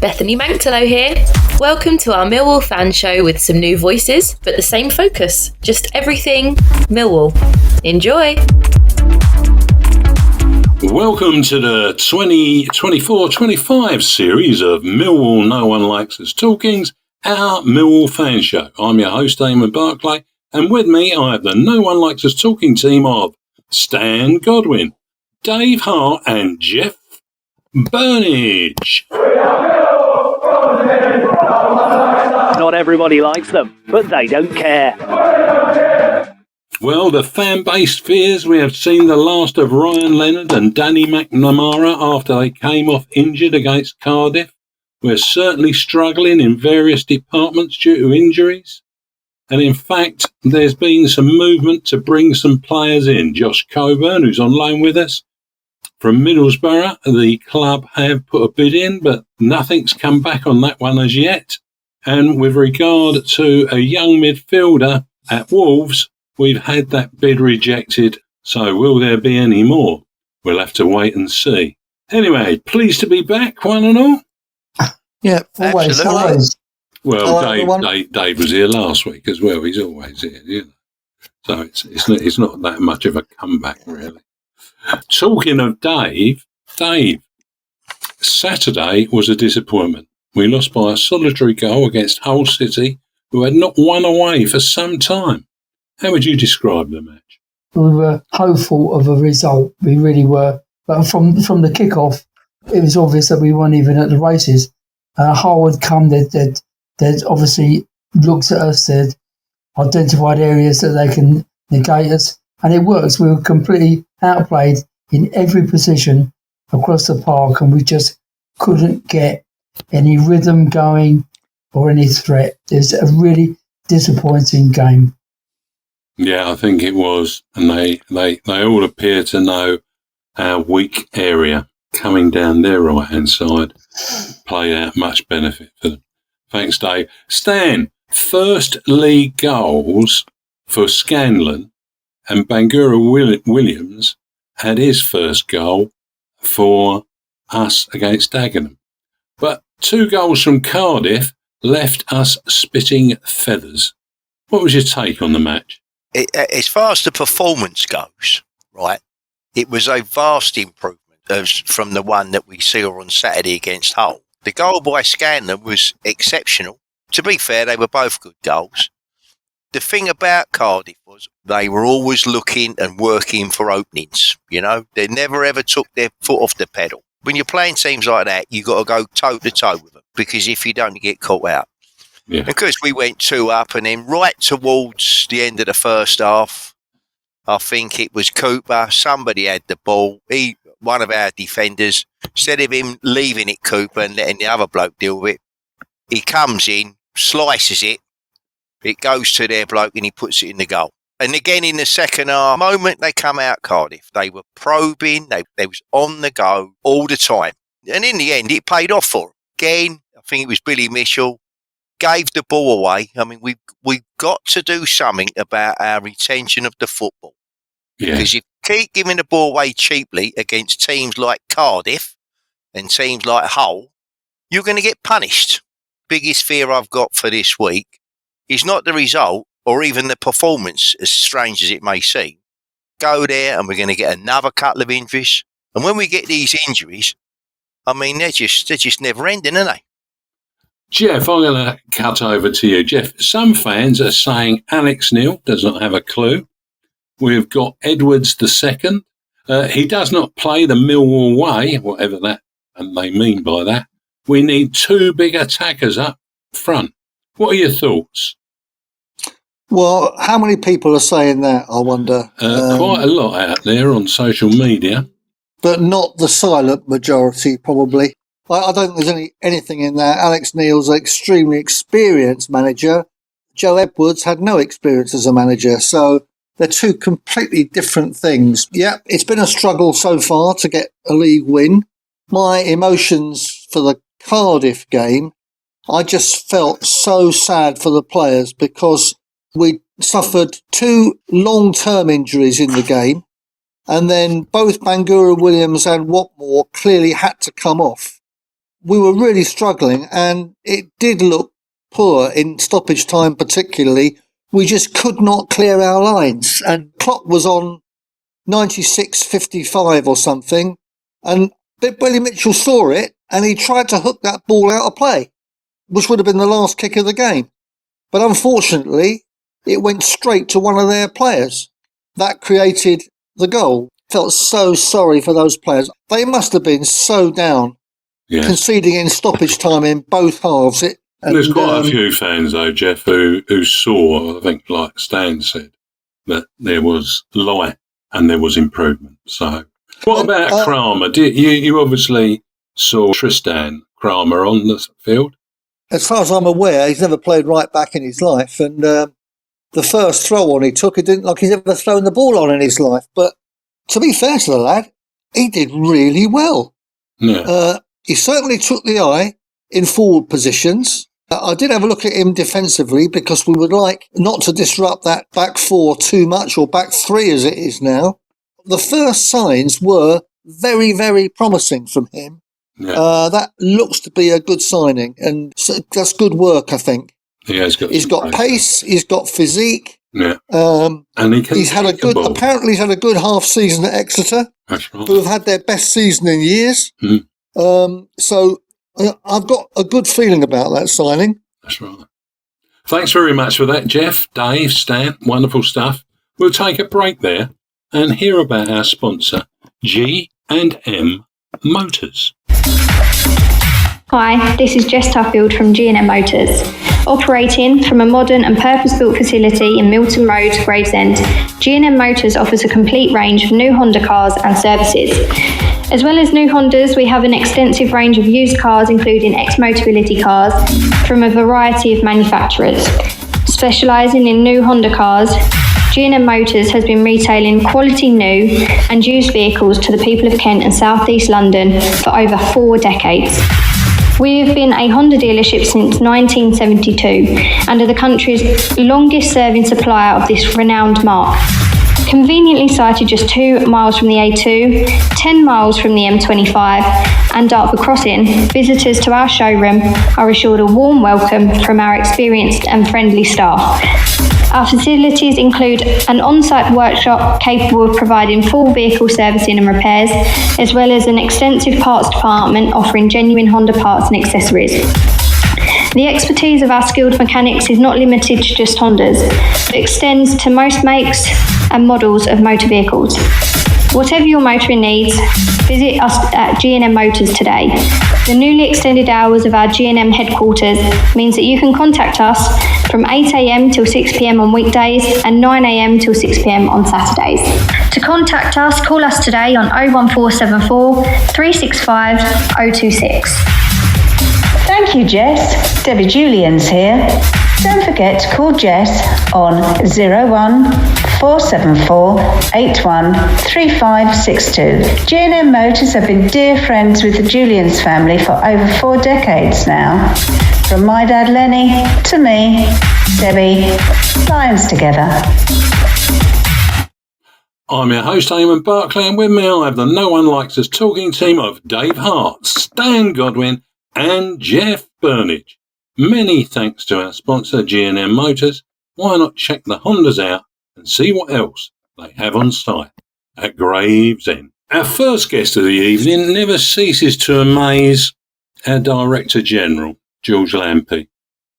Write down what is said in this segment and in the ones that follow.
Bethany Manctelo here. Welcome to our Millwall fan show with some new voices, but the same focus. Just everything Millwall. Enjoy! Welcome to the 2024-25 series of Millwall No One Likes Us Talkings, our Millwall fan show. I'm your host, Eamonn Barclay, and with me I have the No One Likes Us Talking team of Stan Godwin, Dave Hart and Jeff Burnige. Not everybody likes them, but they don't care. Well, the fan base fears we have seen the last of Ryan Leonard and Danny McNamara after they came off injured against Cardiff. We're certainly struggling in various departments due to injuries. And in fact, there's been some movement to bring some players in. Josh Coburn, who's on loan with us from Middlesbrough, the club have put a bid in, but nothing's come back on that one as yet. And with regard to a young midfielder at Wolves, we've had that bid rejected. So will there be any more? We'll have to wait and see. Anyway, pleased to be back, one and all. Yeah, always. Well, Dave was here last week as well. He's always here, you know. So it's not that much of a comeback, really. Talking of Dave, Saturday was a disappointment. We lost by a solitary goal against Hull City, who had not won away for some time. How would you describe the match? We were hopeful of a result. We really were. But from the kick-off, it was obvious that we weren't even at the races. Hull had come, they'd obviously looked at us, they'd identified areas that they can negate us, and it works. We were completely outplayed in every position across the park, and we just couldn't get any rhythm going or any threat. It's a really disappointing game. Yeah, I think it was, and they all appear to know our weak area coming down their right-hand side played out much benefit for them. Thanks, Dave. Stan, first league goals for Scanlon, and Bangura Williams had his first goal for us against Dagenham. But 2 goals from Cardiff left us spitting feathers. What was your take on the match? As far as the performance goes, right, it was a vast improvement from the one that we saw on Saturday against Hull. The goal by Scanlon was exceptional. To be fair, they were both good goals. The thing about Cardiff was they were always looking and working for openings. You know, they never ever took their foot off the pedal. When you're playing teams like that, you got to go toe to toe with them, because if you don't, you get caught out. Yeah. Because we went 2 up, and then right towards the end of the first half, I think it was Cooper. Somebody had the ball. One of our defenders, instead of him leaving it Cooper and letting the other bloke deal with it, he comes in, slices it. It goes to their bloke, and he puts it in the goal. And again, in the second half, moment they come out Cardiff, they were probing, they was on the go all the time. And in the end, it paid off for them. Again, I think it was Billy Mitchell, gave the ball away. I mean, we've got to do something about our retention of the football. Yeah. Because if you keep giving the ball away cheaply against teams like Cardiff and teams like Hull, you're going to get punished. Biggest fear I've got for this week is not the result or even the performance, as strange as it may seem. Go there and we're going to get another couple of injuries. And when we get these injuries, I mean, they're just never ending, aren't they? Jeff, I'm going to cut over to you. Jeff, some fans are saying Alex Neal does not have a clue. We've got Edwards II. He does not play the Millwall way, whatever that and they mean by that. We need 2 big attackers up front. What are your thoughts? Well, how many people are saying that, I wonder? Quite a lot out there on social media. But not the silent majority, probably. I don't think there's anything in that. Alex Neal's an extremely experienced manager. Joe Edwards had no experience as a manager, so they're 2 completely different things. Yeah, it's been a struggle so far to get a league win. My emotions for the Cardiff game, I just felt so sad for the players because we suffered 2 long-term injuries in the game, and then both Bangura Williams and Watmore clearly had to come off. we were really struggling, and it did look poor in stoppage time particularly. We just could not clear our lines, and clock was on 96:55 or something, and Billy Mitchell saw it, and he tried to hook that ball out of play, which would have been the last kick of the game. But unfortunately, it went straight to one of their players. That created the goal. Felt so sorry for those players. They must have been so down, conceding in stoppage time in both halves. There's quite a few fans, though, Jeff, who saw, I think, like Stan said, that there was light and there was improvement. So, what about Crama? You obviously saw Tristan Crama on the field? As far as I'm aware, he's never played right back in his life. And the first throw on he took, it didn't look like he's ever thrown the ball on in his life. But to be fair to the lad, he did really well. Yeah. He certainly took the eye in forward positions. I did have a look at him defensively because we would like not to disrupt that back four too much, or back three as it is now. The first signs were very, very promising from him. Yeah. That looks to be a good signing, and so that's good work, I think. Yeah, he's got pace, he's got physique. Yeah. And he's had apparently he's had a good half season at Exeter, who have had their best season in years. So I've got a good feeling about that signing. That's right. Thanks very much for that, Jeff, Dave, Stan. Wonderful stuff. We'll take a break there and hear about our sponsor, G&M Motors. Hi, this is Jess Tuffield from G&M Motors. Operating from a modern and purpose-built facility in Milton Road, Gravesend, G&M Motors offers a complete range of new Honda cars and services. As well as new Hondas, we have an extensive range of used cars, including ex-Motability cars from a variety of manufacturers. Specialising in new Honda cars, G&M Motors has been retailing quality new and used vehicles to the people of Kent and South East London for over 4 decades. We have been a Honda dealership since 1972 and are the country's longest serving supplier of this renowned marque. Conveniently sited just 2 miles from the A2, 10 miles from the M25 and Dartford Crossing, visitors to our showroom are assured a warm welcome from our experienced and friendly staff. Our facilities include an on-site workshop capable of providing full vehicle servicing and repairs, as well as an extensive parts department offering genuine Honda parts and accessories. The expertise of our skilled mechanics is not limited to just Hondas, but extends to most makes and models of motor vehicles. Whatever your motoring needs, visit us at G&M Motors today. The newly extended hours of our G&M headquarters means that you can contact us from 8 a.m. till 6 p.m. on weekdays and 9 a.m. till 6 p.m. on Saturdays. To contact us, call us today on 01474 365 026. Thank you, Jess. Debbie Julian's here. Don't forget to call Jess on 01474 81 3562. G&M Motors have been dear friends with the Julians family for over 4 decades now. From my dad Lenny to me, Debbie, Lions together. I'm your host, Eamonn Barclay, and with me I have the No One Likes Us talking team of Dave Hart, Stan Godwin and Jeff Burnige. Many thanks to our sponsor, G&M Motors. Why not check the Hondas out and see what else they have on site at Gravesend? Our first guest of the evening never ceases to amaze our Director General, George Lampy,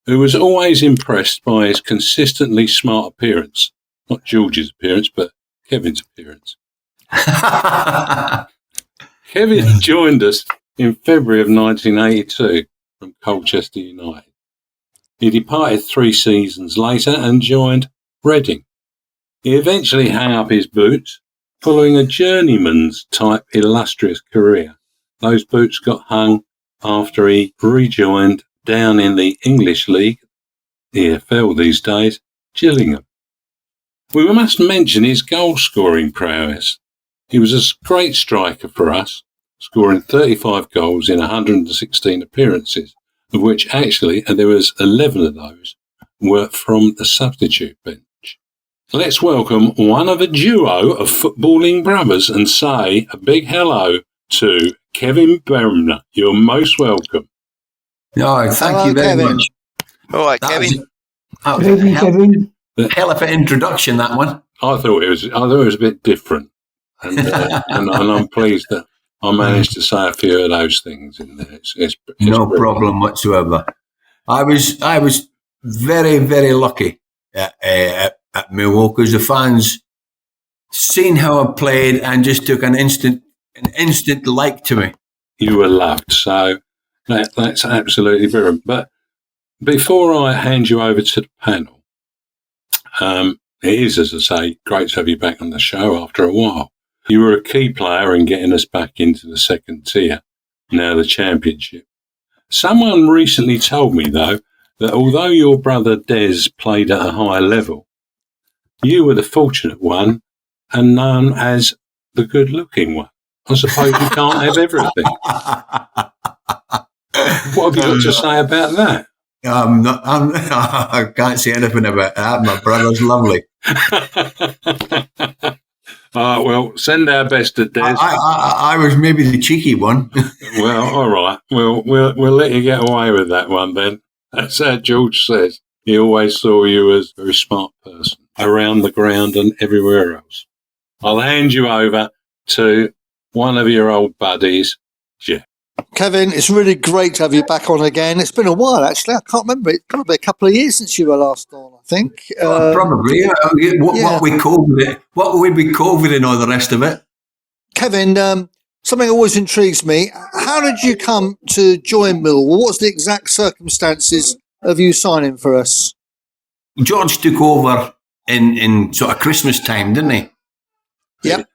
who was always impressed by his consistently smart appearance. Not George's appearance, but Kevin's appearance. Kevin joined us in February of 1982 from Colchester United. He departed 3 seasons later and joined Reading. He eventually hung up his boots, following a journeyman's type illustrious career. Those boots got hung after he rejoined down in the English League, EFL these days, Gillingham. We must mention his goal-scoring prowess. He was a great striker for us, scoring 35 goals in 116 appearances, of which actually there was 11 of those were from the substitute bench. Let's welcome one of a duo of footballing brothers and say a big hello to Kevin Bremner. You're most welcome. No, thank you very Kevin. much. All right, That Kevin. was Good evening, Kevin. hell of an introduction, that one. I thought it was a bit different, and I'm pleased that I managed to say a few of those things in there. It's No brilliant. problem whatsoever. I was very, very lucky at Millwall because the fans seen how I played and just took an instant like to me. You were loved, so that's absolutely brilliant. But before I hand you over to the panel, it is, as I say, great to have you back on the show after a while. You were a key player in getting us back into the second tier, now the Championship. Someone recently told me, though, that although your brother Des played at a high level, you were the fortunate one and known as the good-looking one. I suppose you can't have everything. What have you got to say about that? I can't say anything about that. My brother's lovely. Well, send our best to Des. I was maybe the cheeky one. Well, all right. We'll let you get away with that one then. That's how George says. He always saw you as a very smart person around the ground and everywhere else. I'll hand you over to one of your old buddies, Jeff. Kevin, it's really great to have you back on again. It's been a while, actually. I can't remember. It's probably a couple of years since you were last on, I think. Probably. What we COVID and all the rest of it. Kevin, something always intrigues me. How did you come to join Millwall? What's the exact circumstances of you signing for us? George took over in sort of Christmas time, didn't he? Yep.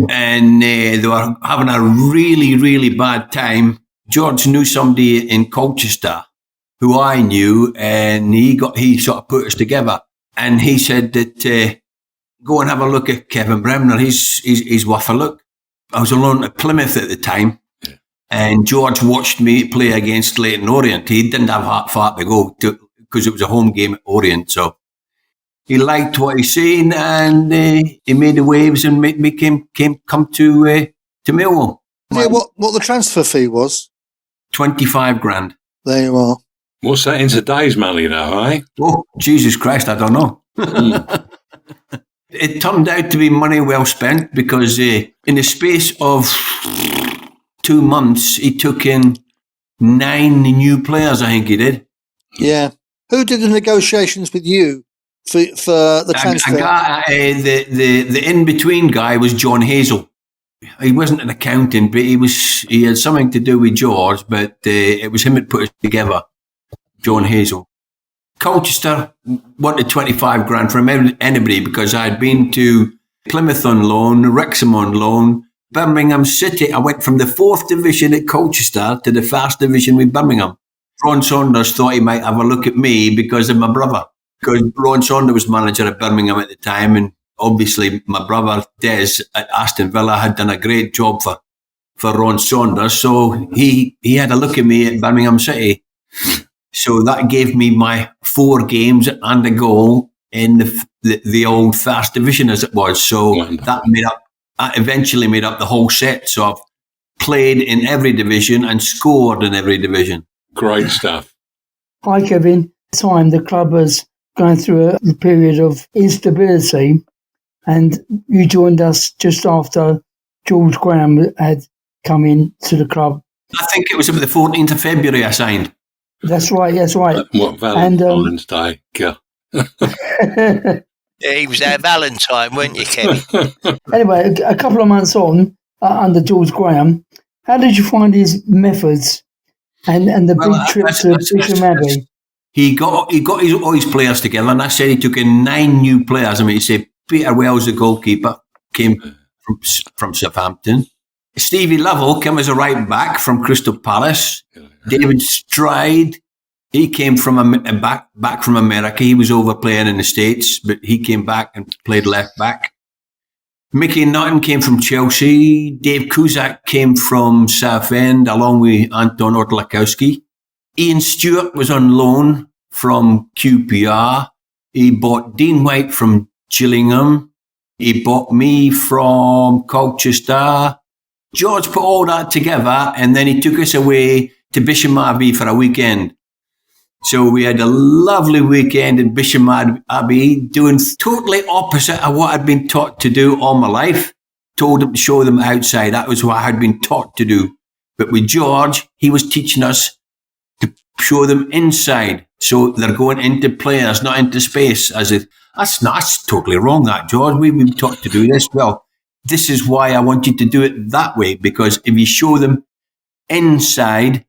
And they were having a really, really bad time. George knew somebody in Colchester who I knew, and he sort of put us together. And he said that go and have a look at Kevin Bremner. He's worth a look. I was alone at Plymouth at the time, and George watched me play against Leyton Orient. He didn't have far to go because it was a home game at Orient, so. He liked what he seen, and he made the waves and made me come to Millwall. Yeah, what the transfer fee was? 25 grand. There you are. What's that in today's money, though, eh? Oh, Jesus Christ, I don't know. It turned out to be money well spent because in the space of 2 months, he took in 9 new players, I think he did. Yeah. Who did the negotiations with you for the transfer? The in-between guy was John Hazel. He wasn't an accountant, but he had something to do with George, but it was him that put us together, John Hazel. Colchester wanted 25 grand from anybody because I'd been to Plymouth on loan, Wrexham on loan, Birmingham City. I went from the 4th division at Colchester to the 1st division with Birmingham. Ron Saunders thought he might have a look at me because of my brother. Because Ron Saunders was manager at Birmingham at the time, and obviously my brother Des at Aston Villa had done a great job for Ron Saunders, so he had a look at me at Birmingham City. So that gave me my 4 games and a goal in the old 1st division as it was. So that eventually made up the whole set. So I've played in every division and scored in every division. Great stuff. Hi, Kevin. Time the club was going through a period of instability, and you joined us just after George Graham had come in to the club. I think it was about the 14th of February I signed. That's right. What Valentine's Day? Yeah, he was our Valentine, weren't you, Kevin? Anyway, a couple of months on, under George Graham, how did you find his methods and the big trip to Bisham Abbey? He got all his players together, and I said he took in 9 new players. I mean, he said Peter Wells, the goalkeeper, came from Southampton. Stevie Lovell came as a right back from Crystal Palace. David Stride, he came from back from America. He was over playing in the States, but he came back and played left back. Mickey Nutton came from Chelsea. Dave Cusack came from Southend, along with Anton Orlakowski. Ian Stewart was on loan from QPR. He bought Dean White from Gillingham. He bought me from Colchester. George put all that together, and then he took us away to Bisham Abbey for a weekend. So we had a lovely weekend in Bisham Abbey, doing totally opposite of what I'd been taught to do all my life. Told them to show them outside. That was what I had been taught to do. But with George, he was teaching us to show them inside. So they're going into players, not into space. That's totally wrong, that, George. We've been taught to do this. Well, this is why I want you to do it that way, because if you show them inside,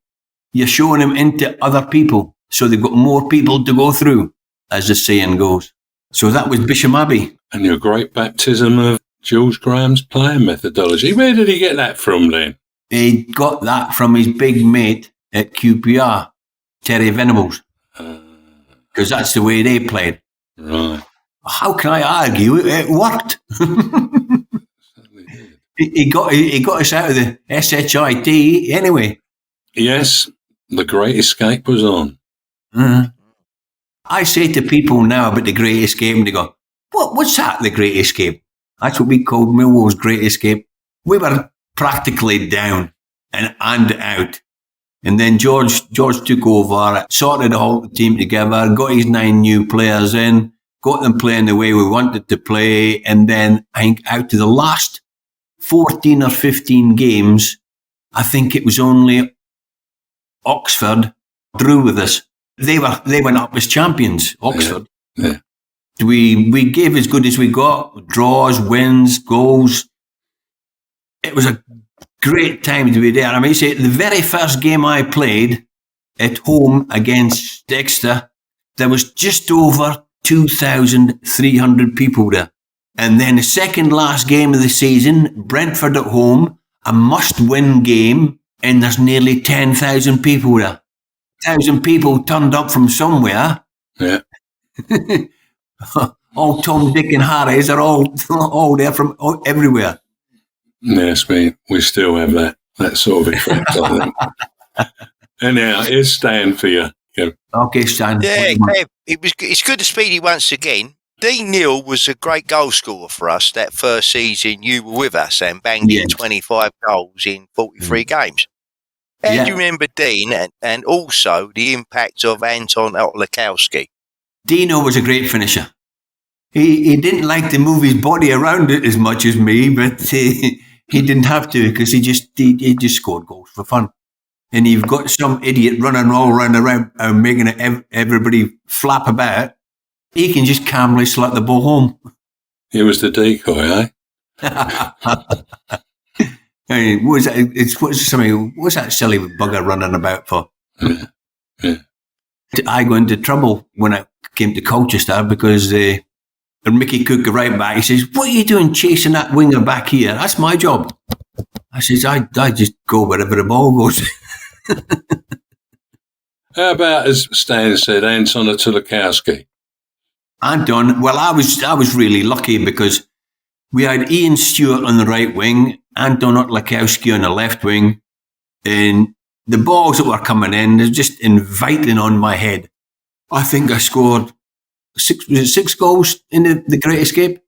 you're showing them into other people. So they've got more people to go through, as the saying goes. So that was Bisham Abbey. And your great baptism of George Graham's playing methodology. Where did he get that from then? He got that from his big mate at QPR, Terry Venables. Because that's the way they played. Right. How can I argue? It worked. He got us out of the SHIT anyway. Yes, The Great Escape was on. I say to people now about The Great Escape, and they go, what's that, The Great Escape? That's what we called Millwall's Great Escape. We were practically down and out. And then George took over, sorted the whole team together, got his 9 new players in, got them playing the way we wanted to play, and then I think out to the last 14 or 15 games, I think it was only Oxford drew with us. They went up as champions, Oxford. Yeah. We gave as good as we got, draws, wins, goals. It was a great time to be there. I mean, say the very first game I played at home against Dexter, there was just over 2,300 people there. And then the second last game of the season, Brentford at home, a must-win game, and there's nearly 10,000 people there. 1,000 people turned up from somewhere. Yeah. All Tom, Dick and Harry's are all there from everywhere. Yes, we still have that sort of effect, I think. Anyhow, here's Stan for you. Okay, Stan. Yeah, Kev, it's good to speak to you once again. Dean Neal was a great goal scorer for us that first season you were with us and banged in 25 goals in 43 games. How do you remember Dean and also the impact of Anton Otlakowski? Dino was a great finisher. He didn't like to move his body around it as much as me, but he didn't have to because he just scored goals for fun. And you've got some idiot running all around and making everybody flap about. He can just calmly slot the ball home. He was the decoy, I mean, what's that silly bugger running about for? Yeah. I got into trouble when I came to Colchester because Mickey Cook, the right back, he says, "What are you doing chasing that winger back here? That's my job." I says, I just go wherever the ball goes. How about, as Stan said, Anton Otlakowski? Anton, well, I was really lucky because we had Ian Stewart on the right wing, Anton Otlakowski on the left wing, and the balls that were coming in, they're just inviting on my head. I think I scored six goals in the Great Escape.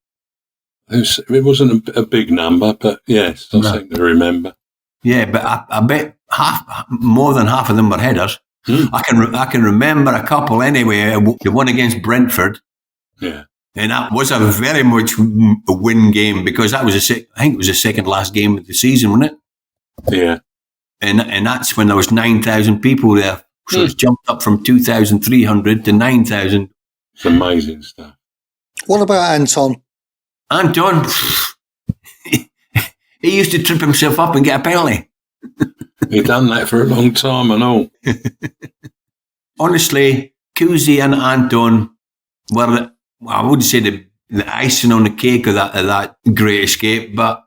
It wasn't a big number, but yes, I seem to remember. Yeah, but I bet more than half of them were headers. I can remember a couple anyway. The one against Brentford. Yeah. And that was a very much a win game because that was I think it was the second last game of the season, wasn't it? Yeah. And that's when there was 9,000 people there. So it's jumped up from 2,300 to 9,000. It's amazing stuff. What about Anton? Anton, he used to trip himself up and get a penalty. He'd done that for a long time and all. Honestly, Cousy and Anton were, I wouldn't say the icing on the cake of that Great Escape, but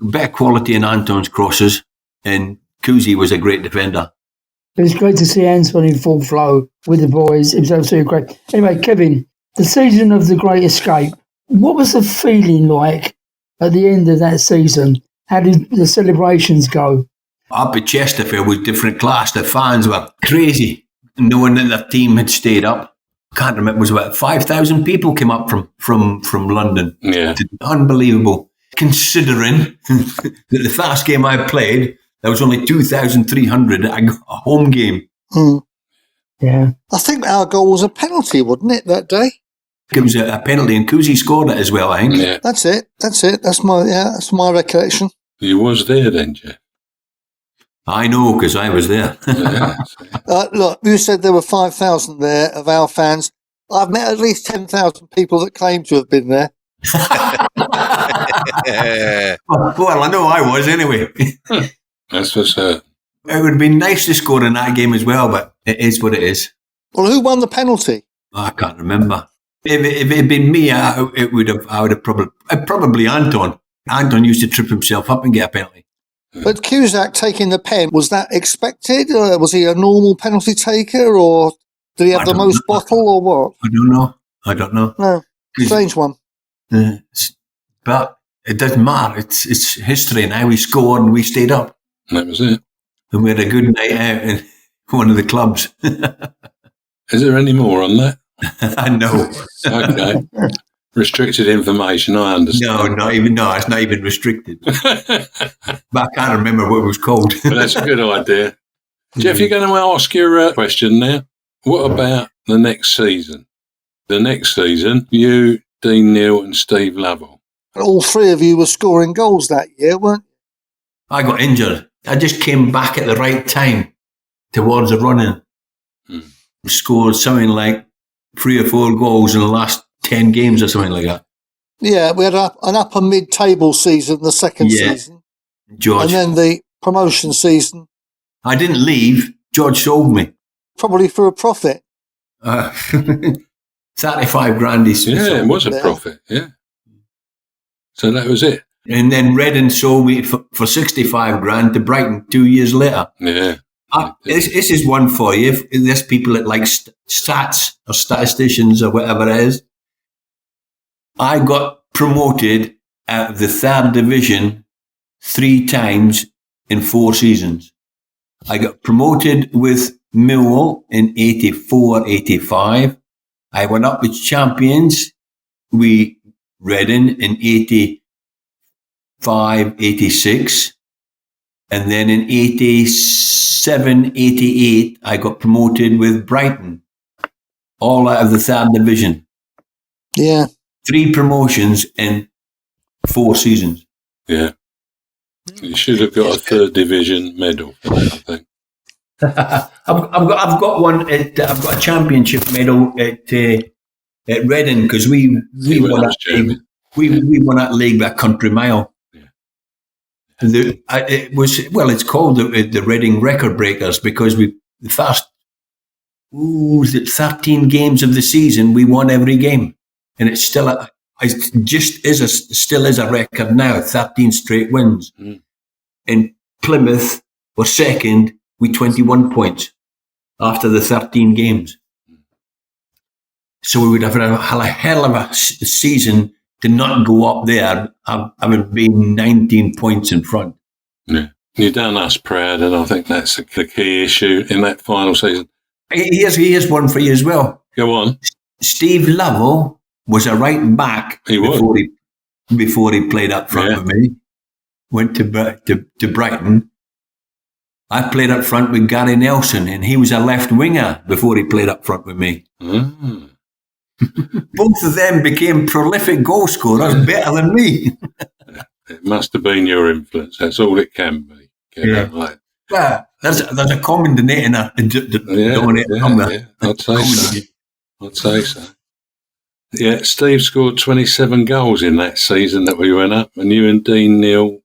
better quality in Anton's crosses, and Cousy was a great defender. It was great to see Anton in full flow with the boys. It was absolutely great. Anyway, Kevin, the season of the Great Escape, what was the feeling like at the end of that season? How did the celebrations go? Up at Chesterfield was different class. The fans were crazy, knowing that their team had stayed up. Can't remember, it was about 5,000 people came up from London. Yeah. Unbelievable. considering that the first game I played, there was only 2,300 at a home game. Yeah. I think our goal was a penalty, wasn't it, that day? It was a penalty, and Cousy scored it as well, I think. Yeah. That's it. That's my recollection. You was there then, Jeff. I know, because I was there. Yeah. Look, you said there were 5,000 there of our fans. I've met at least 10,000 people that claim to have been there. Well, I know I was anyway. That's for certain. It would have been nice to score in that game as well, but it is what it is. Well, who won the penalty? I can't remember. If it had been me, I would have probably Anton. Anton used to trip himself up and get a penalty. But Cusack taking the pen, was that expected? Was he a normal penalty taker, or did he have the most bottle, or what? I don't know. No, strange one. But it doesn't matter. It's history now. We scored and we stayed up. That was it. And we had a good night out in one of the clubs. Is there any more on that? I know. Okay. Restricted information, I understand. No, it's not even restricted. But I can't remember what it was called. But that's a good idea. Jeff, you're going to ask your question now. What about the next season? The next season, you, Dean Neal and Steve Lovell. All three of you were scoring goals that year, weren't you? I got injured. I just came back at the right time towards the running. We scored something like 3 or 4 goals in the last 10 games or something like that. Yeah, we had an upper mid-table season, the second season. George. And then the promotion season. I didn't leave. George sold me. Probably for a profit. 35 grand. Yeah, it was a profit, yeah. So that was it. And then Reading sold me for 65 grand to Brighton 2 years later. Yeah. This is one for you. There's people that like stats or statisticians or whatever it is. I got promoted out of the 3rd division 3 times in 4 seasons. I got promoted with Millwall in 84-85. I went up with champions. We Reading in 85-86. And then in 87-88, I got promoted with Brighton, all out of the 3rd division. Yeah. 3 promotions in 4 seasons. Yeah. You should have got a 3rd division medal for that, I think. I've got one. I've got a championship medal at Reading because we won that league by a country mile. It's called the Reading Record Breakers because the first 13 games of the season we won every game, and it's still still is a record now. 13 straight wins. In Plymouth were second with 21 points after the 13 games. So we would have had a hell of a season to not go up there, having been 19 points in front. Yeah. You've done us proud, and I think that's the key issue in that final season. Here's one for you as well. Go on. Steve Lovell was a right back before he played up front with me. Went to Brighton. I played up front with Gary Nelson, and he was a left winger before he played up front with me. Both of them became prolific goal scorers, better than me. It must have been your influence. That's all it can be. Well, there's a common denominator. I'd say so. Yeah, Steve scored 27 goals in that season that we went up, and you and Dean Neal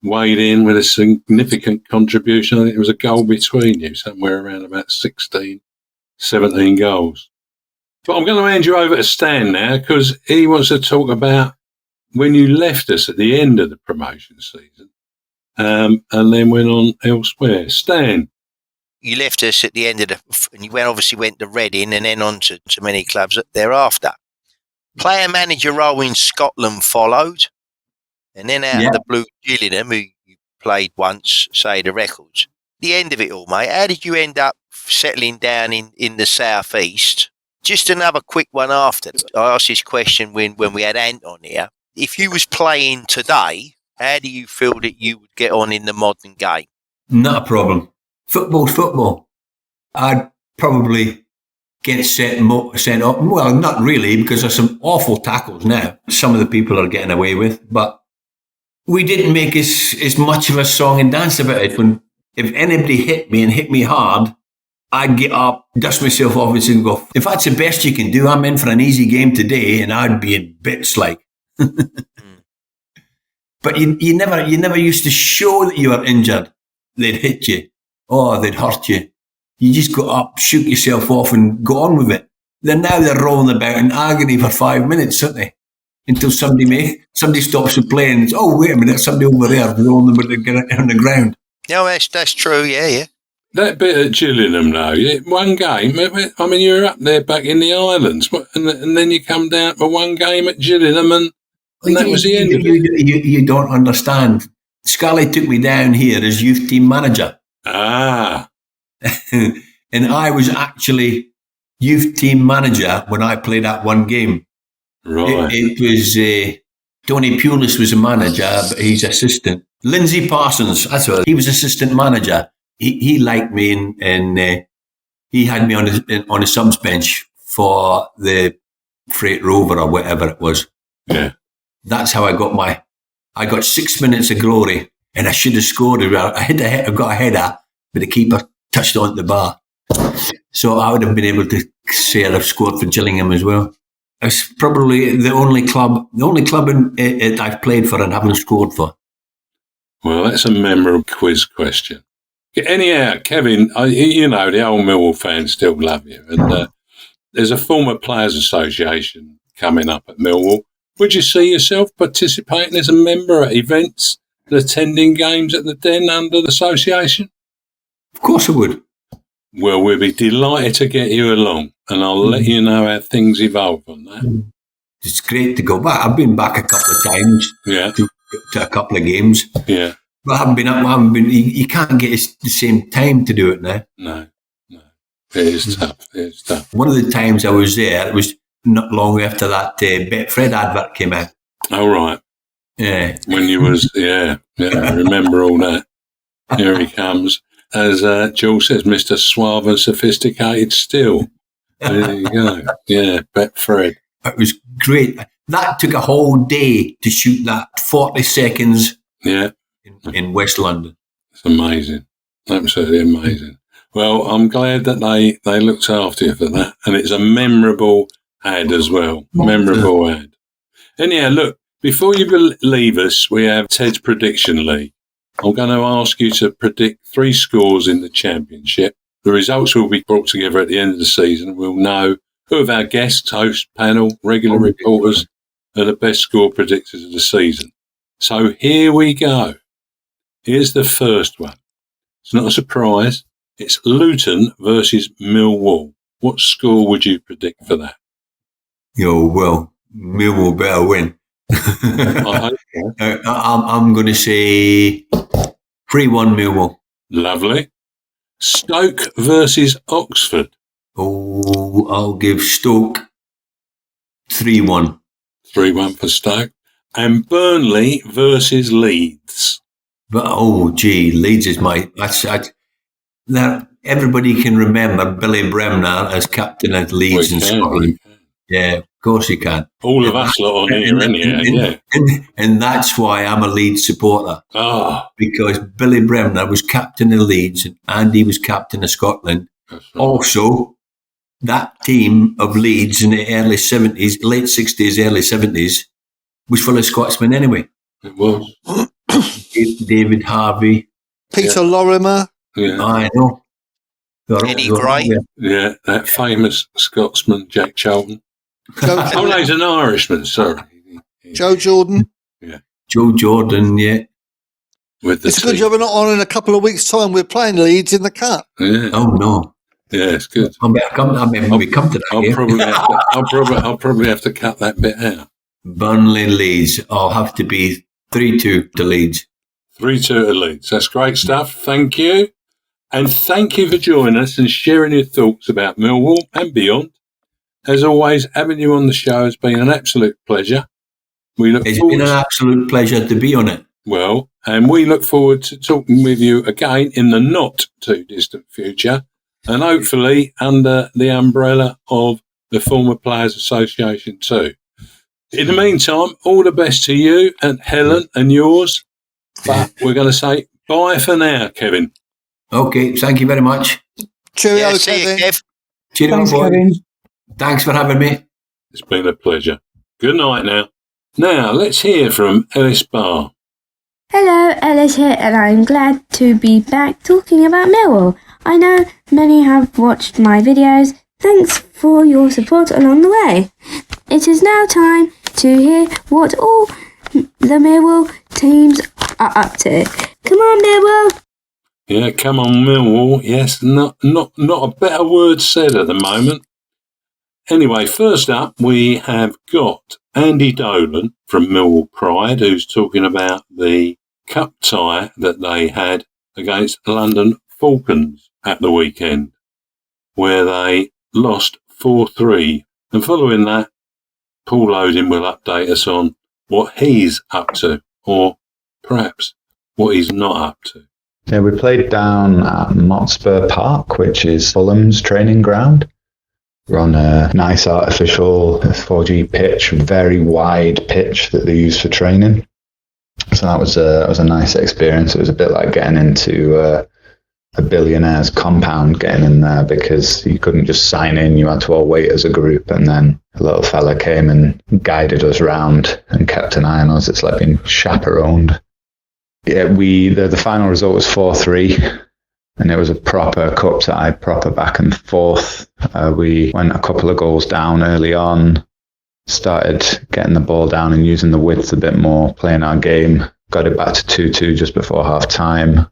weighed in with a significant contribution. I think it was a goal between you, somewhere around about 16, 17 goals. But I'm going to hand you over to Stan now because he wants to talk about when you left us at the end of the promotion season and then went on elsewhere. Stan. You left us at the end of and you obviously went to Reading and then on to many clubs thereafter. Player manager role in Scotland followed, and then out of the Blue Gillingham, who you played once, say the Records. The end of it all, mate. How did you end up settling down in the southeast? Just another quick one after. I asked this question when we had Ant on here. if you was playing today, how do you feel that you would get on in the modern game? Not a problem. Football's football. I'd probably get set up. Well, not really, because there's some awful tackles now. Some of the people are getting away with, but we didn't make as much of a song and dance about it. If anybody hit me hard, I'd get up, dust myself off and go, if that's the best you can do, I'm in for an easy game today, and I'd be in bits like. But you never used to show that you were injured. They'd hit you. Oh, they'd hurt you. You just got up, shook yourself off and go on with it. Then now they're rolling about in agony for 5 minutes, aren't they? Until somebody stops the play and it's, oh, wait a minute, somebody over there rolling them on the ground. No, that's true, yeah. That bit at Gillingham, though, one game, I mean, you're up there back in the islands, and then you come down for one game at Gillingham, and that was the end of it. You don't understand. Scully took me down here as youth team manager. Ah. And I was actually youth team manager when I played that one game. Right. It was Tony Pulis was a manager, but he's assistant. Lindsay Parsons, that's what he was assistant manager. He liked me and he had me on a subs bench for the Freight Rover or whatever it was. Yeah. That's how I got 6 minutes of glory, and I should have scored. I got a header, but the keeper touched on the bar. So I would have been able to say I've scored for Gillingham as well. It's probably the only club I've played for and haven't scored for. Well, that's a memorable quiz question. Anyhow, Kevin, you know, the old Millwall fans still love you. And there's a former players' association coming up at Millwall. Would you see yourself participating as a member at events and attending games at the Den under the association? Of course I would. Well, we'll be delighted to get you along, and I'll let you know how things evolve on that. It's great to go back. I've been back a couple of times to a couple of games. Yeah. But I haven't been. You can't get the same time to do it now. No. It is tough. One of the times I was there, it was not long after that Betfred advert came out. Oh, right. Yeah. When you was, I remember all that. Here he comes. As Jules says, Mr. Suave and Sophisticated still. There you go. Yeah, Betfred. It was great. That took a whole day to shoot that, 40 seconds in West London. It's amazing. Absolutely amazing. Well, I'm glad that they looked after you for that. And it's a memorable ad as well. Memorable ad. Anyhow, look, before you leave us, we have Ted's Prediction League. I'm going to ask you to predict 3 scores in the Championship. The results will be brought together at the end of the season. We'll know who of our guests, host, panel, regular reporters are the best score predictors of the season. So here we go. Here's the first one. It's not a surprise. It's Luton versus Millwall. What score would you predict for that? Well, Millwall better win. I hope so. I'm going to say 3-1 Millwall. Lovely. Stoke versus Oxford. Oh, I'll give Stoke 3-1. 3-1 for Stoke. And Burnley versus Leeds. But Leeds is now everybody can remember Billy Bremner as captain at Leeds in Scotland. Yeah, of course he can. All of us lot on here, anyhow. And that's why I'm a Leeds supporter. Oh. Because Billy Bremner was captain of Leeds and Andy was captain of Scotland. Right. Also, that team of Leeds in the early 70s, late 60s, early 70s, was full of Scotsmen anyway. It was. David Harvey. Peter Lorimer. Yeah. I know. Eddie Gray. Yeah, that famous Scotsman, Jack Charlton. Oh, he's an Irishman, sorry. Joe Jordan. Yeah. Joe Jordan, yeah. It's a good job we're not on in a couple of weeks' time. We're playing Leeds in the cup. Yeah. Oh, no. Yeah, it's good. I'll probably have to cut that bit out. Burnley Leeds. I'll have to be 3-2 to Leeds. 3-2 to Leeds. That's great stuff. Thank you. And thank you for joining us and sharing your thoughts about Millwall and beyond. As always, having you on the show has been an absolute pleasure. It's been an absolute pleasure to be on it. Well, and we look forward to talking with you again in the not too distant future, and hopefully under the umbrella of the Former Players Association too. In the meantime, all the best to you and Helen and yours. But we're going to say bye for now, Kevin. Okay, thank you very much. Cheerio, see you, Kevin. Kev. Cheerio, Thanks, boys. Kevin. Thanks for having me. It's been a pleasure. Good night now. Now, let's hear from Ellis Barr. Hello, Ellis here, and I'm glad to be back talking about Millwall. I know many have watched my videos. Thanks for your support along the way. It is now time to hear what all the Millwall teams are up to. Come on, Millwall! Yeah, come on, Millwall. Yes, not a better word said at the moment. Anyway, first up, we have got Andy Dolan from Millwall Pride, who's talking about the cup tie that they had against London Falcons at the weekend, where they lost 4-3. And following that, Paul Odin will update us on what he's up to, or perhaps what he's not up to. Yeah, we played down at Motspur Park, which is Fulham's training ground. We're on a nice artificial 4G pitch, very wide pitch that they use for training. So that was a nice experience. It was a bit like getting into a billionaire's compound, getting in there, because you couldn't just sign in. You had to all wait as a group, and then a little fella came and guided us round and kept an eye on us. It's like being chaperoned. Yeah, the final result was 4-3, and it was a proper cup tie, proper back and forth. We went a couple of goals down early on, started getting the ball down and using the width a bit more, playing our game, got it back to 2-2 just before half time.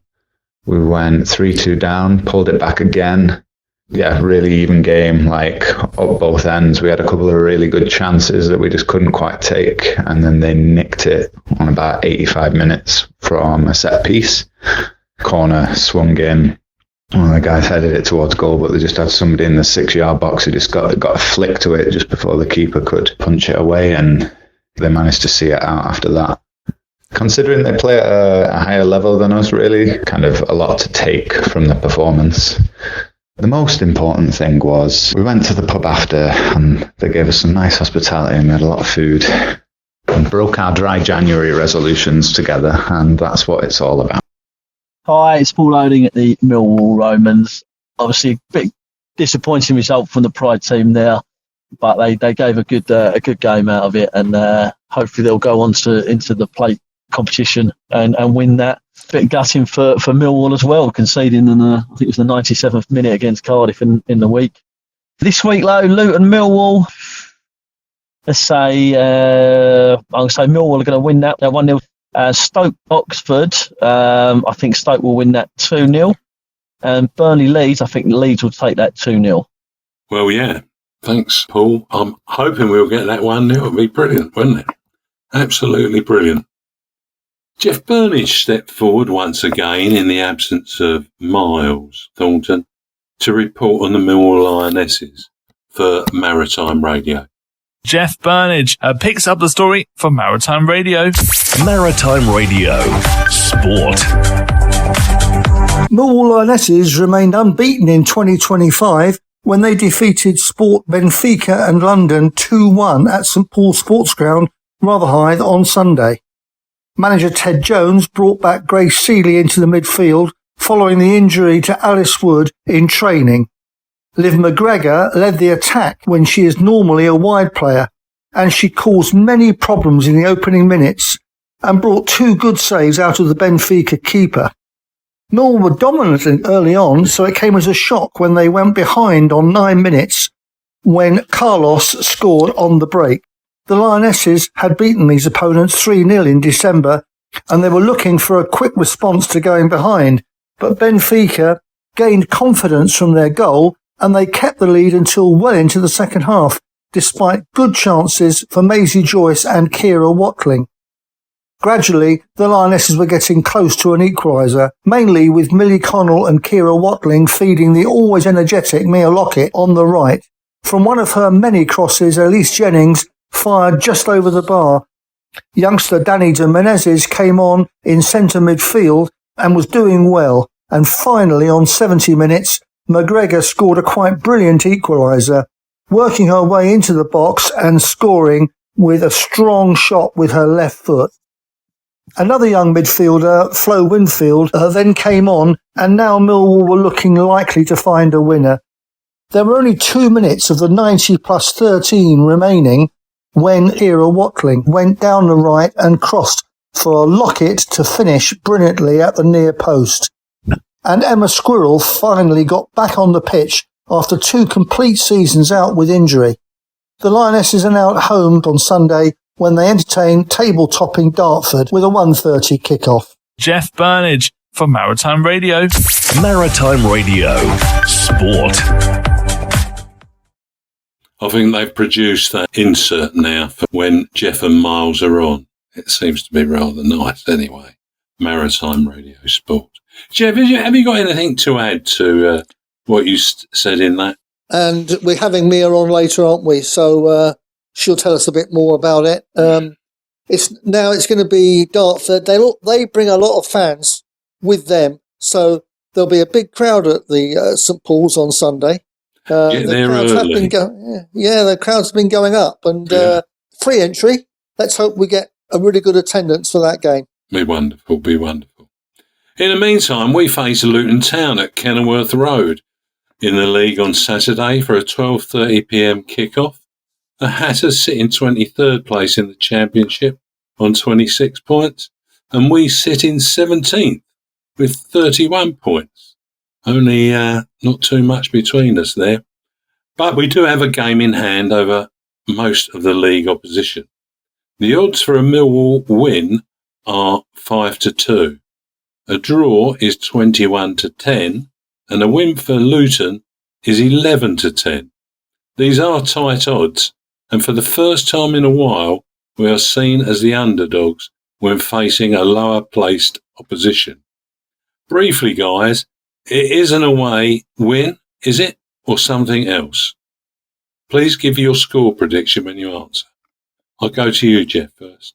We went 3-2 down, pulled it back again. Yeah, really even game, like up both ends. We had a couple of really good chances that we just couldn't quite take, and then they nicked it on about 85 minutes from a set piece. Corner swung in. One of the guys headed it towards goal, but they just had somebody in the 6-yard box who just got a flick to it just before the keeper could punch it away, and they managed to see it out after that. Considering they play at a higher level than us, really, kind of a lot to take from the performance. The most important thing was we went to the pub after, and they gave us some nice hospitality, and we had a lot of food and broke our dry January resolutions together, and that's what it's all about. Hi, it's Paul Oding at the Millwall Romans. Obviously, a bit disappointing result from the Pride team there, but they gave a good game out of it, and hopefully they'll go on into the plate competition and win that. Bit gutting for Millwall as well, conceding in I think it was the 97th minute against Cardiff in the week. This week, though, Luton Millwall. Let's say I'm going to say Millwall are going to win that. They're 1-0. Stoke Oxford. I think Stoke will win that 2-0. And Burnley Leeds. I think Leeds will take that 2-0. Well, yeah. Thanks, Paul. I'm hoping we'll get that 1-0. It'd be brilliant, wouldn't it? Absolutely brilliant. Jeff Burnige stepped forward once again in the absence of Miles Thornton to report on the Millwall Lionesses for Maritime Radio. Jeff Burnige picks up the story for Maritime Radio. Maritime Radio Sport. Millwall Lionesses remained unbeaten in 2025 when they defeated Sport Benfica and London 2-1 at St Paul's Sportsground, Rotherhithe on Sunday. Manager Ted Jones brought back Grace Seeley into the midfield following the injury to Alice Wood in training. Liv McGregor led the attack when she is normally a wide player, and she caused many problems in the opening minutes and brought 2 good saves out of the Benfica keeper. Millwall were dominant early on, so it came as a shock when they went behind on 9 minutes when Carlos scored on the break. The Lionesses had beaten these opponents 3-0 in December, and they were looking for a quick response to going behind, but Benfica gained confidence from their goal, and they kept the lead until well into the second half, despite good chances for Maisie Joyce and Kira Watling. Gradually, the Lionesses were getting close to an equaliser, mainly with Millie Connell and Kira Watling feeding the always energetic Mia Lockett on the right. From one of her many crosses, Elise Jennings fired just over the bar, Youngster Danny de Menezes came on in centre midfield and was doing well. And finally, on 70 minutes, McGregor scored a quite brilliant equaliser, working her way into the box and scoring with a strong shot with her left foot. Another young midfielder, Flo Winfield, then came on, and now Millwall were looking likely to find a winner. There were only 2 minutes of the 90 plus 13 remaining when Kira Watling went down the right and crossed for Lockett to finish brilliantly at the near post. And Emma Squirrel finally got back on the pitch after 2 complete seasons out with injury. The Lionesses are now at home on Sunday when they entertain table-topping Dartford with a 1:30 kick-off. Jeff Burnige for Maritime Radio. Maritime Radio. Sport. I think they've produced that insert now for when Jeff and Miles are on. It seems to be rather nice anyway. Maritime Radio Sport. Jeff, have you got anything to add to what you said in that? And we're having Mia on later, aren't we? So she'll tell us a bit more about it. It's going to be Dartford. They bring a lot of fans with them, so there'll be a big crowd at the St Paul's on Sunday. The crowd's been going up, and free entry. Let's hope we get a really good attendance for that game. Be wonderful. In the meantime, we face Luton Town at Kenilworth Road in the league on Saturday for a 12:30 p.m. kick-off. The Hatters sit in 23rd place in the Championship on 26 points, and we sit in 17th with 31 points. Only not too much between us there. But we do have a game in hand over most of the league opposition. The odds for a Millwall win are 5-2. A draw is 21-10, and a win for Luton is 11-10. These are tight odds, and for the first time in a while, we are seen as the underdogs when facing a lower-placed opposition. Briefly, guys, it is an away win, is it, or something else? Please give your score prediction when you answer. I'll go to you, Jeff, first.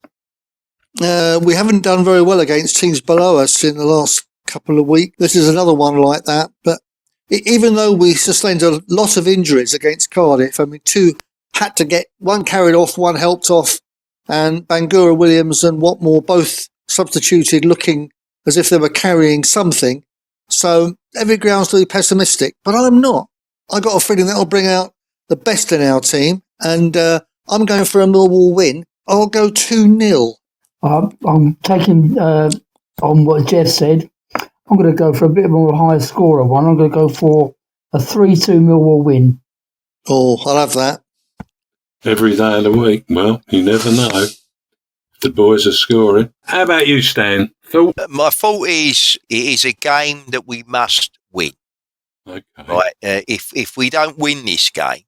We haven't done very well against teams below us in the last couple of weeks. This is another one like that. But even though we sustained a lot of injuries against Cardiff, I mean, 2 had to get, 1 carried off, 1 helped off, and Bangura Williams and Watmore both substituted looking as if they were carrying something. So every grounds to be pessimistic, but I'm not. I got a feeling that'll bring out the best in our team, and I'm going for a Millwall win. I'll go 2-0. I'm taking on what Jeff said. I'm going to go for a bit more high scorer one. I'm going to go for a 3-2 Millwall win. Oh, I'll have that. Every day of the week. Well, you never know if the boys are scoring. How about you, Stan? My thought is it is a game that we must win. Okay. Right? If we don't win this game,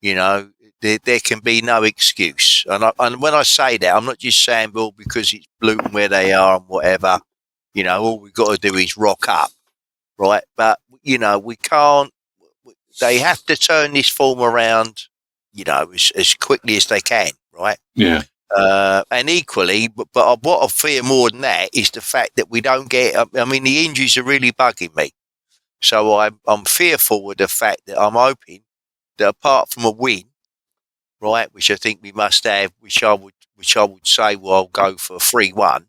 there can be no excuse. And when I say that, I'm not just saying, well, because it's Luton where they are and whatever, all we've got to do is rock up, right? But, we can't, they have to turn this form around, as quickly as they can, right? Yeah. And equally, but what I fear more than that is the fact that we don't get, the injuries are really bugging me. So I'm fearful of the fact that I'm hoping that apart from a win, right, which I think we must have, which I would say, well, I'll go for 3-1.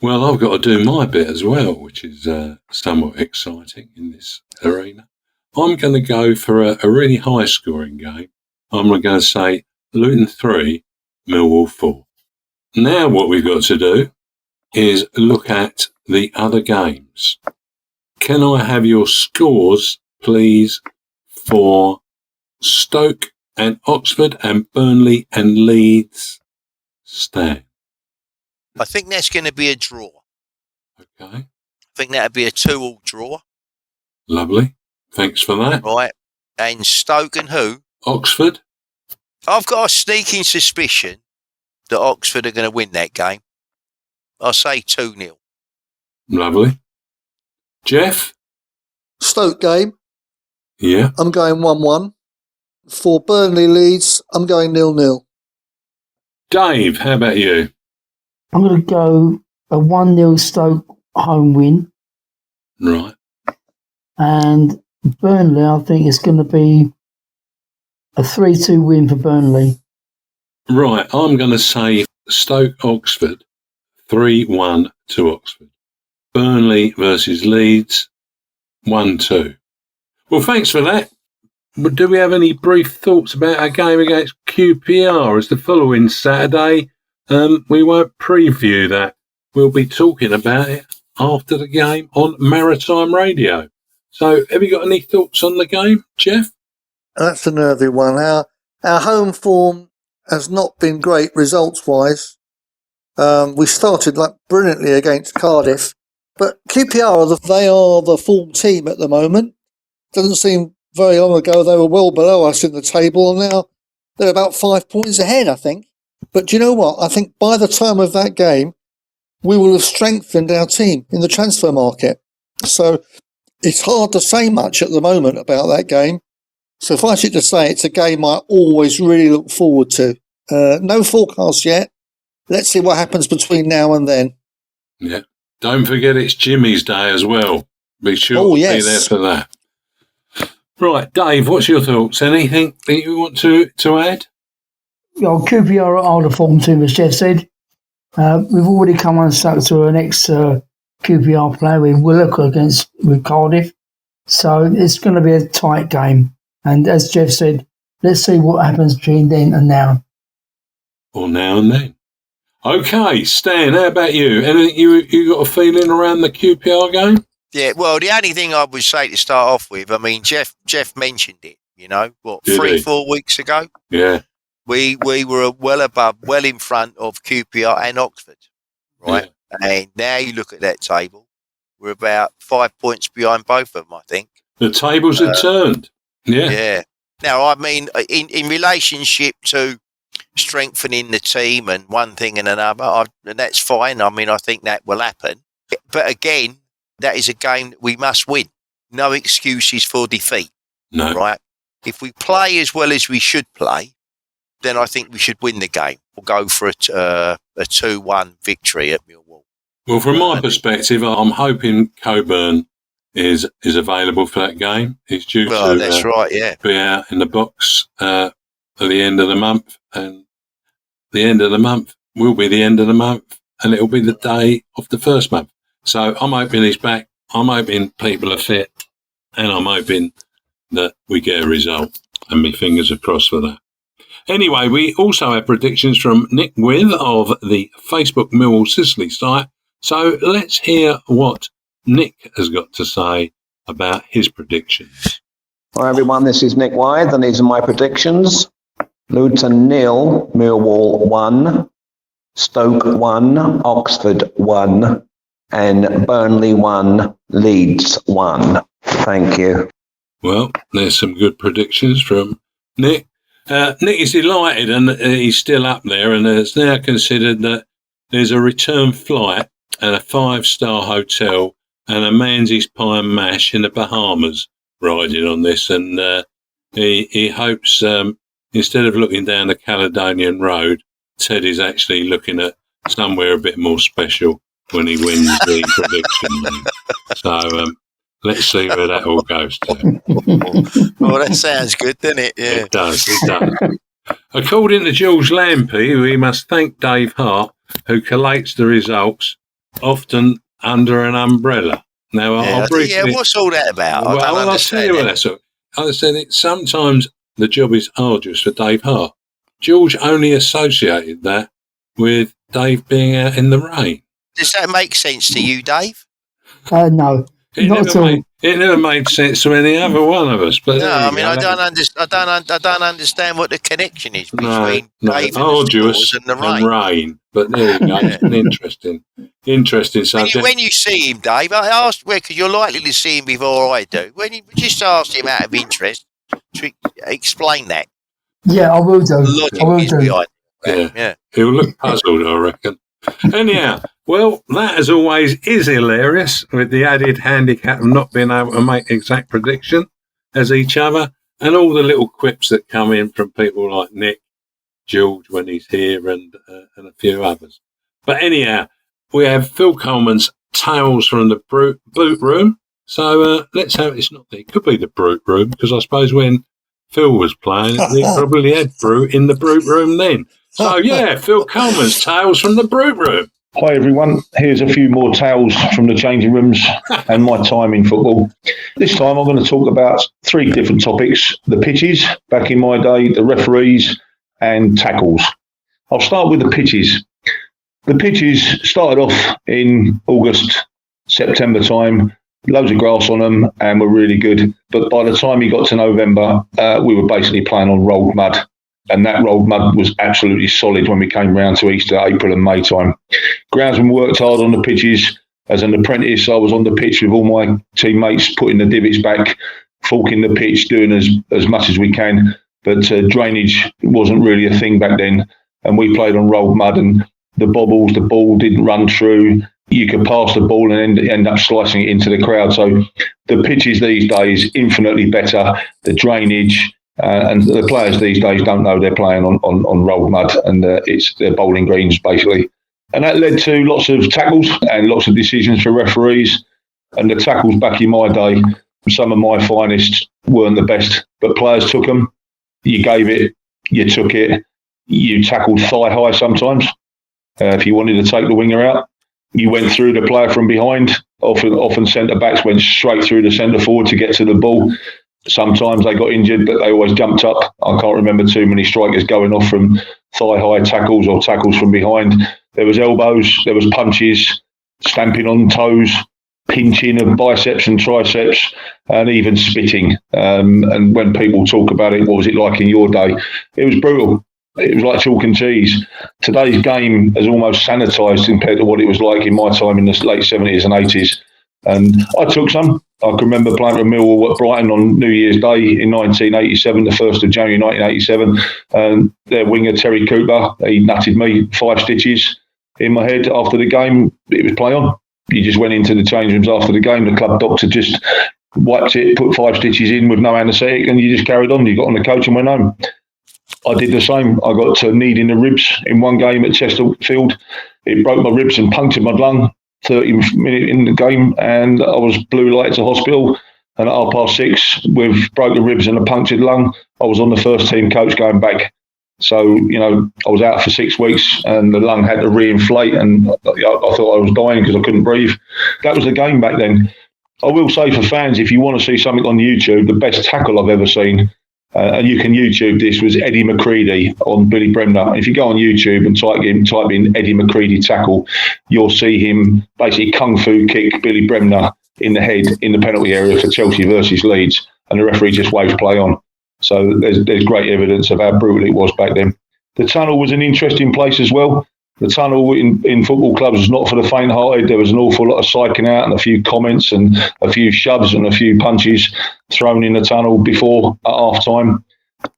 Well, I've got to do my bit as well, which is somewhat exciting in this arena. I'm going to go for a really high-scoring game. I'm going to say Luton 3, Millwall 4. Now what we've got to do is look at the other games. Can I have your scores, please, for Stoke and Oxford and Burnley and Leeds? Stan. I think that's going to be a draw. Okay. I think that'll be a 2-2 draw. Lovely. Thanks for that. Right. And Stoke and who? Oxford. I've got a sneaking suspicion that Oxford are going to win that game. I'll say 2-0. Lovely. Jeff? Stoke game. Yeah. I'm going 1-1. For Burnley Leeds, I'm going 0-0. Dave, how about you? I'm going to go a 1-0 Stoke home win. Right. And Burnley, I think it's going to be a 3-2 win for Burnley. Right, I'm going to say Stoke-Oxford, 3-1 to Oxford. Burnley versus Leeds, 1-2. Well, thanks for that. But do we have any brief thoughts about our game against QPR as the following Saturday? We won't preview that. We'll be talking about it after the game on Maritime Radio. So have you got any thoughts on the game, Jeff? That's a nervy one. Our home form has not been great results-wise. We started brilliantly against Cardiff, but QPR, they are the form team at the moment. Doesn't seem very long ago they were well below us in the table, and now they're about 5 points ahead, I think. But do you know what? I think by the time of that game, we will have strengthened our team in the transfer market. So it's hard to say much at the moment about that game. Suffice it to say, it's a game I always really look forward to. No forecast yet. Let's see what happens between now and then. Yeah. Don't forget it's Jimmy's Day as well. Be sure to be there for that. Right, Dave, what's your thoughts? Anything that you want to add? QPR are the form team, as Jeff said. We've already come unstuck to an ex-QPR player with Willock with Cardiff. So it's going to be a tight game. And as Jeff said, let's see what happens between then and now. Or now and then. Okay, Stan, how about you? Anything you got a feeling around the QPR game? Yeah, well, the only thing I would say to start off with, I mean, Jeff mentioned it, 3-4 weeks ago? Yeah. We were well in front of QPR and Oxford, right? Yeah. And now you look at that table, we're about 5 points behind both of them, I think. The tables have turned. Yeah. Yeah. Now, I mean, in relationship to strengthening the team and one thing and another, and that's fine. I mean, I think that will happen. But again, that is a game that we must win. No excuses for defeat. No. Right? If we play as well as we should play, then I think we should win the game. We'll go for a 2-1 victory at Millwall. Well, from my perspective, I'm hoping Coburn is available for that game. He's due to that's right, yeah. be out in the box at the end of the month. And the end of the month will be the end of the month. And it'll be the day of the first month. So I'm hoping he's back. I'm hoping people are fit. And I'm hoping that we get a result. And my fingers are crossed for that. Anyway, we also have predictions from Nick With of the Facebook Millwall Sicily site. So let's hear what Nick has got to say about his predictions. Hi everyone, this is Nick Wythe and these are my predictions. Luton 0, Millwall 1, Stoke 1, Oxford 1, and Burnley 1, Leeds 1. Thank you. Well, there's some good predictions from Nick. Nick is delighted and he's still up there, and it's now considered that there's a return flight and a 5-star hotel and a Manzi's pie and mash in the Bahamas riding on this. And he hopes instead of looking down the Caledonian Road, Ted is actually looking at somewhere a bit more special when he wins the prediction. So let's see where that all goes to. Well, that sounds good, doesn't it? Yeah. It does. According to Jules Lampy, we must thank Dave Hart, who collates the results, often under an umbrella. Now, I'll briefly... what's all that about? Well, I'll tell you what that's all. I said it. Sometimes the job is arduous for Dave Hart. George only associated that with Dave being out in the rain. Does that make sense to you, Dave? No. It never made sense to any other one of us. But no, I mean, I don't understand what the connection is between Dave arduous and the rain. But there you go. It's an interesting subject. When you see him, Dave, I asked because you're likely to see him before I do. When you just asked him out of interest to explain that. Yeah, I will do. Logic is behind it. Yeah. He'll look puzzled, I reckon. Anyhow, well, that as always is hilarious, with the added handicap of not being able to make exact prediction as each other, and all the little quips that come in from people like Nick, George when he's here and a few others. But anyhow, we have Phil Coleman's Tales from the Boot Room. So let's have it could be the Brute Room, because I suppose when Phil was playing, he probably had Brute in the Brute Room then. So yeah, Phil Coleman's Tales from the Brute Room. Hi everyone, here's a few more tales from the changing rooms and my time in football. This time I'm going to talk about 3 different topics: the pitches back in my day, the referees and tackles. I'll start with the pitches. The pitches started off in August, September time, loads of grass on them and were really good. But by the time you got to November, we were basically playing on rolled mud. And that rolled mud was absolutely solid when we came round to Easter, April and May time. Groundsmen worked hard on the pitches. As an apprentice, I was on the pitch with all my teammates, putting the divots back, forking the pitch, doing as much as we can. But drainage wasn't really a thing back then. And we played on rolled mud, and the bobbles, the ball didn't run through. You could pass the ball and end up slicing it into the crowd. So the pitches these days, infinitely better. The drainage, and the players these days don't know they're playing on rolled mud, and they're bowling greens basically. And that led to lots of tackles and lots of decisions for referees. And the tackles back in my day, some of my finest, weren't the best, but players took them. You gave it, you took it. You tackled thigh high sometimes. If you wanted to take the winger out, you went through the player from behind. Often centre backs went straight through the centre forward to get to the ball. Sometimes they got injured, but they always jumped up. I can't remember too many strikers going off from thigh high tackles or tackles from behind. There was elbows, there was punches, stamping on toes, pinching of biceps and triceps, and even spitting. And when people talk about it, what was it like in your day? It was brutal. It was like chalk and cheese. Today's game has almost sanitised compared to what it was like in my time in the late 70s and 80s. And I took some. I can remember playing for Millwall at Brighton on New Year's Day in 1987, the 1st of January 1987. And their winger, Terry Cooper, he nutted me 5 stitches in my head after the game. It was play on. You just went into the change rooms after the game. The club doctor just wiped it, put 5 stitches in with no anaesthetic, and you just carried on. You got on the coach and went home. I did the same. I got a knee in the ribs in one game at Chesterfield. It broke my ribs and punctured my lung 30 minutes in the game, and I was blue lighted to hospital. And at 6:30, with broken ribs and a punctured lung, I was on the first team coach going back. So, I was out for 6 weeks and the lung had to reinflate, and I thought I was dying because I couldn't breathe. That was the game back then. I will say for fans, if you want to see something on YouTube, the best tackle I've ever seen, and you can YouTube this, was Eddie McCready on Billy Bremner. If you go on YouTube and type in Eddie McCready tackle, you'll see him basically kung fu kick Billy Bremner in the head in the penalty area for Chelsea versus Leeds, and the referee just waves play on. So there's great evidence of how brutal it was back then. The tunnel was an interesting place as well. The tunnel in football clubs was not for the faint-hearted. There was an awful lot of psyching out and a few comments and a few shoves and a few punches thrown in the tunnel before at half-time.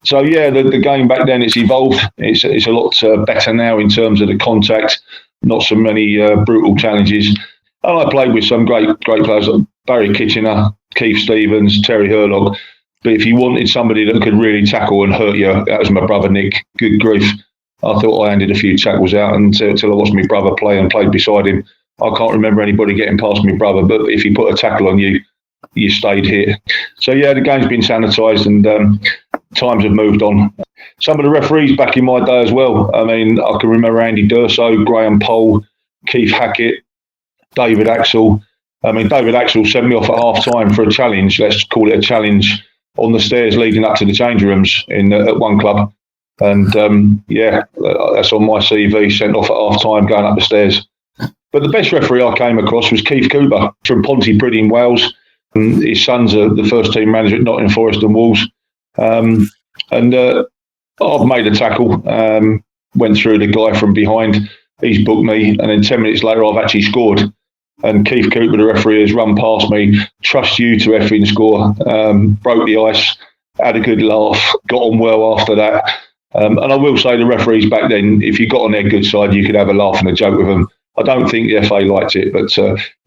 So, yeah, the game back then, it's evolved. It's a lot better now in terms of the contact, not so many brutal challenges. And I played with some great players like Barry Kitchener, Keith Stevens, Terry Hurlog. But if you wanted somebody that could really tackle and hurt you, that was my brother Nick. Good grief. I thought I handed a few tackles out until I watched my brother play and played beside him. I can't remember anybody getting past my brother, but if he put a tackle on you, you stayed here. So, yeah, the game's been sanitised and times have moved on. Some of the referees back in my day as well. I mean, I can remember Andy Durso, Graham Pole, Keith Hackett, David Axel. I mean, David Axel sent me off at half-time for a challenge. Let's call it a challenge on the stairs leading up to the change rooms at one club. And, that's on my CV, sent off at half-time going up the stairs. But the best referee I came across was Keith Cooper from Pontypridd in Wales. And his son's the first-team manager at Nottingham Forest and Wolves. I've made a tackle, went through the guy from behind. He's booked me, and then 10 minutes later I've actually scored. And Keith Cooper, the referee, has run past me, trust you to effing score, broke the ice, had a good laugh, got on well after that. And I will say the referees back then, if you got on their good side, you could have a laugh and a joke with them. I don't think the FA liked it, but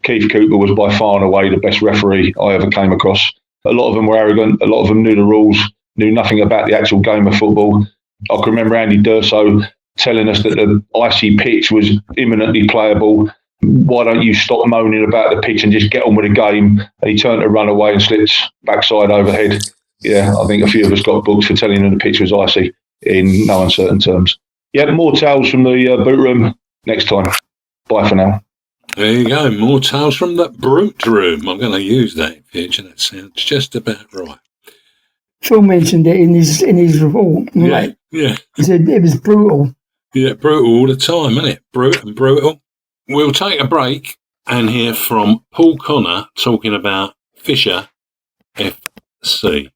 Keith Cooper was by far and away the best referee I ever came across. A lot of them were arrogant, a lot of them knew the rules, knew nothing about the actual game of football. I can remember Andy Durso telling us that the icy pitch was imminently playable. Why don't you stop moaning about the pitch and just get on with the game? And he turned to run away and slipped backside overhead. Yeah, I think a few of us got booked for telling him the pitch was icy in no uncertain terms. Yeah, more tales from the boot room next time. Bye for now. There you go. More tales from the brute room. I'm going to use that picture. That sounds just about right. Phil mentioned it in his report. Yeah, Right? yeah. He said it was brutal. Yeah, brutal all the time, isn't it? Brute and brutal. We'll take a break and hear from Paul Connor talking about Fisher FC.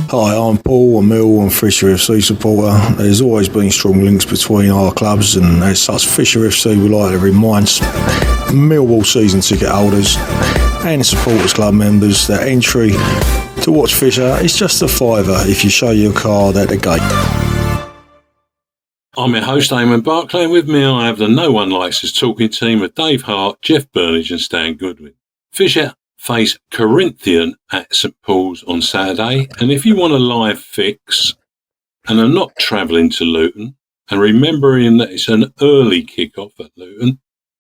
Hi, I'm Paul, a Millwall and Fisher FC supporter. There's always been strong links between our clubs, and as such, Fisher FC would like to remind Millwall season ticket holders and supporters club members that entry to watch Fisher is just a £5 if you show your card at the gate. I'm your host, Eamonn Barclay, and with me I have the No One Likes Us talking team of Dave Hart, Jeff Burnige and Stan Godwin. Fisher face Corinthian at St Paul's on Saturday, and if you want a live fix and are not travelling to Luton and remembering that it's an early kick-off at Luton,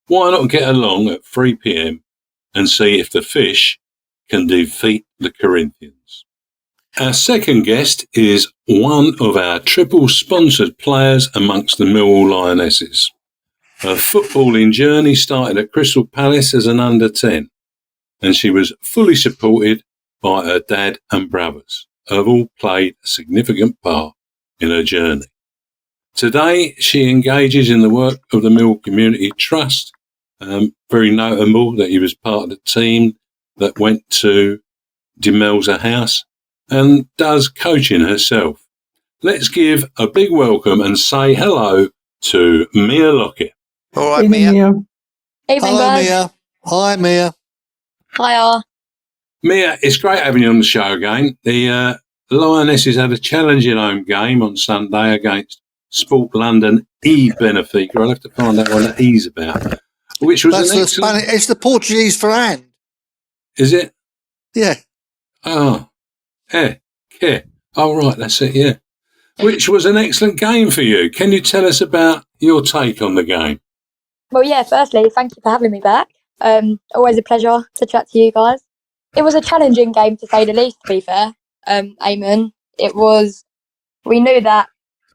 why not get along at 3 p.m. and see if the Fish can defeat the Corinthians. Our second guest is one of our triple sponsored players amongst the Millwall Lionesses. Her footballing journey started at Crystal Palace as an under-10, and she was fully supported by her dad and brothers, who have all played a significant part in her journey. Today, she engages in the work of the Millwall Community Trust. Very notable that he was part of the team that went to Demelza House and does coaching herself. Let's give a big welcome and say hello to Mia Lockett. All right, Mia. Hello, guys. Mia. Hi, Mia. Hiya. Mia, it's great having you on the show again. The Lionesses had a challenging home game on Sunday against Sport London Benfica. I'll have to find out what that E's about. Which was That's an the excellent... Spanish. It's the Portuguese for hand. Is it? Yeah. Oh, yeah. Oh, right, that's it, yeah. Which was an excellent game for you. Can you tell us about your take on the game? Well, yeah, firstly, thank you for having me back. Always a pleasure to chat to you guys. It was a challenging game, to say the least, to be fair, Eamon. We knew that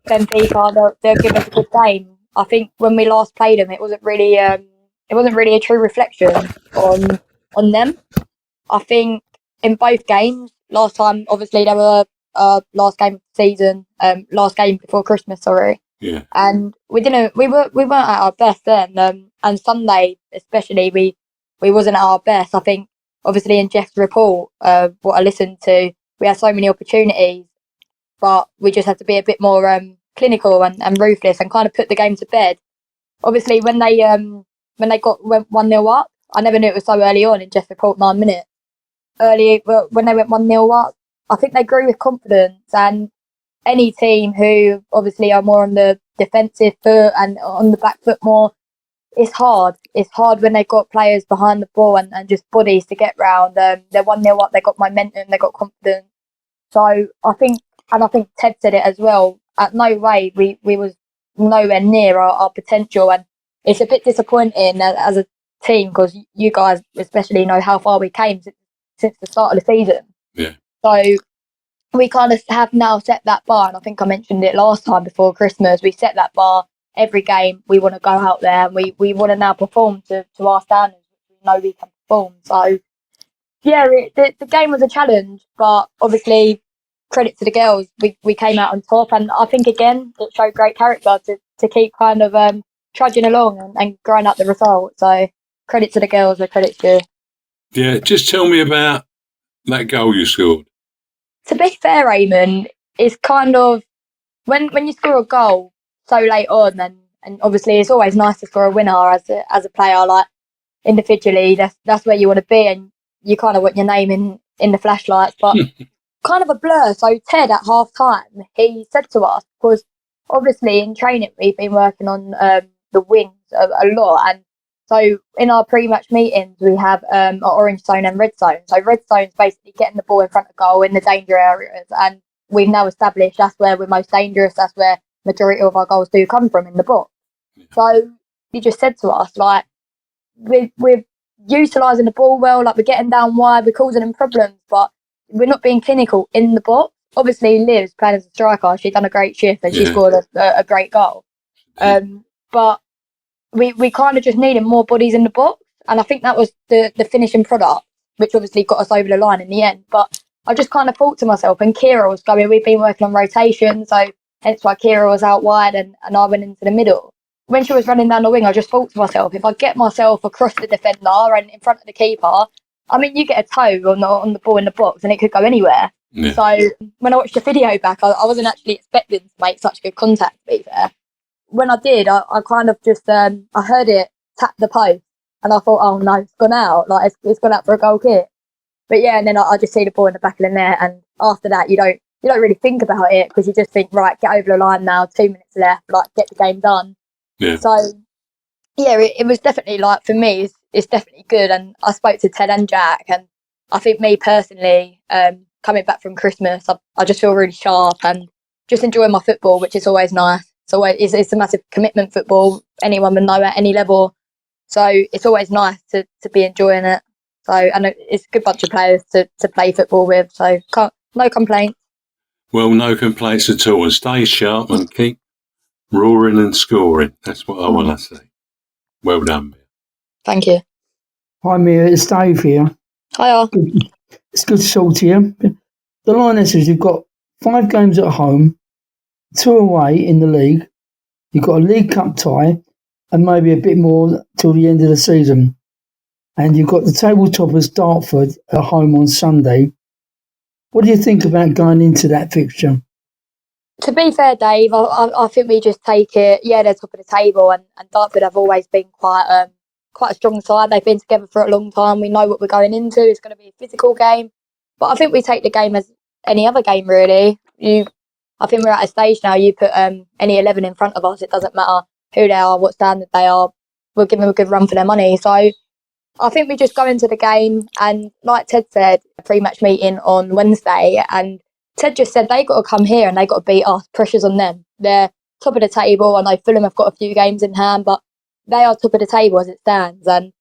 Benfica, they'll give us a good game. I think when we last played them, it wasn't really a true reflection on them. I think in both games, last time, obviously, they were last game of the season, last game before Christmas, sorry. Yeah. And we weren't at our best then. And Sunday, especially, we wasn't at our best. I think, obviously, in Jeff's report, what I listened to, we had so many opportunities, but we just had to be a bit more clinical and ruthless and kind of put the game to bed. Obviously, when they went 1-0 up, I never knew it was so early on in Jeff's report, 9 minutes. When they went 1-0 up, I think they grew with confidence, and any team who obviously are more on the defensive foot and on the back foot more, it's hard. It's hard when they've got players behind the ball and just bodies to get round. They're 1-0 up, they got momentum, they got confidence. So I think Ted said it as well, at no way we was nowhere near our potential, and it's a bit disappointing as a team, because you guys especially know how far we came since the start of the season. Yeah. So we kind of have now set that bar, and I think I mentioned it last time before Christmas. We set that bar every game. We want to go out there and we want to now perform to our standards. We know we can perform. So, yeah, the game was a challenge, but obviously, credit to the girls. We came out on top, and I think, again, it showed great character to keep kind of trudging along and growing up the result. So, credit to the girls, the credit's due. Yeah, just tell me about that goal you scored. To be fair, Eamon, it's kind of when you score a goal so late on, and obviously it's always nice to score a winner as a player, like individually. That's where you want to be, and you kind of want your name in the flashlights. But kind of a blur. So Ted at half time, he said to us, because obviously in training we've been working on the wings a lot, and So in our pre-match meetings, we have an orange zone and red zone. So red zone is basically getting the ball in front of goal in the danger areas, and we've now established that's where we're most dangerous. That's where majority of our goals do come from, in the box. So he just said to us, like, we're utilising the ball well, like we're getting down wide, we're causing them problems, but we're not being clinical in the box. Obviously, Liv's playing as a striker. She's done a great shift and she scored a great goal. But we kind of just needed more bodies in the box, and I think that was the finishing product, which obviously got us over the line in the end. But I just kind of thought to myself, and Kira was going, we've been working on rotation, so hence why Kira was out wide and I went into the middle. When she was running down the wing, I just thought to myself, if I get myself across the defender and in front of the keeper, I mean, you get a toe on the ball in the box and it could go anywhere. Yeah. So when I watched the video back, I wasn't actually expecting to make such good contact, to be fair. When I did, I kind of just, I heard it tap the post and I thought, oh no, it's gone out. Like, it's gone out for a goal kick. But yeah, and then I just see the ball in the back of the net, and after that, you don't really think about it, because you just think, right, get over the line now, 2 minutes left, like, get the game done. Yeah. So yeah, it was definitely, like, for me, it's definitely good. And I spoke to Ted and Jack, and I think me personally, coming back from Christmas, I just feel really sharp and just enjoying my football, which is always nice. So it's a massive commitment, football. Anyone would know at any level. So it's always nice to be enjoying it. So, and it's a good bunch of players to play football with. So no complaints. Well, no complaints at all. And stay sharp and keep roaring and scoring. That's what I want to say. Well done, Mia. Thank you. Hi, Mia. It's Dave here. Hiya. It's good to talk to you. The Lionesses, you've got 5 games at home, 2 away in the league. You've got a League Cup tie and maybe a bit more till the end of the season. And you've got the table toppers Dartford at home on Sunday. What do you think about going into that fixture? To be fair, Dave, I think we just take it. Yeah, they're top of the table, and Dartford have always been quite a strong side. They've been together for a long time. We know what we're going into. It's going to be a physical game. But I think we take the game as any other game, really. I think we're at a stage now, you put any 11 in front of us, it doesn't matter who they are, what standard they are, we'll give them a good run for their money. So I think we just go into the game, and like Ted said, a pre-match meeting on Wednesday, and Ted just said they got to come here and they got to beat us. Pressure's on them. They're top of the table. I know Fulham have got a few games in hand, but they are top of the table as it stands, and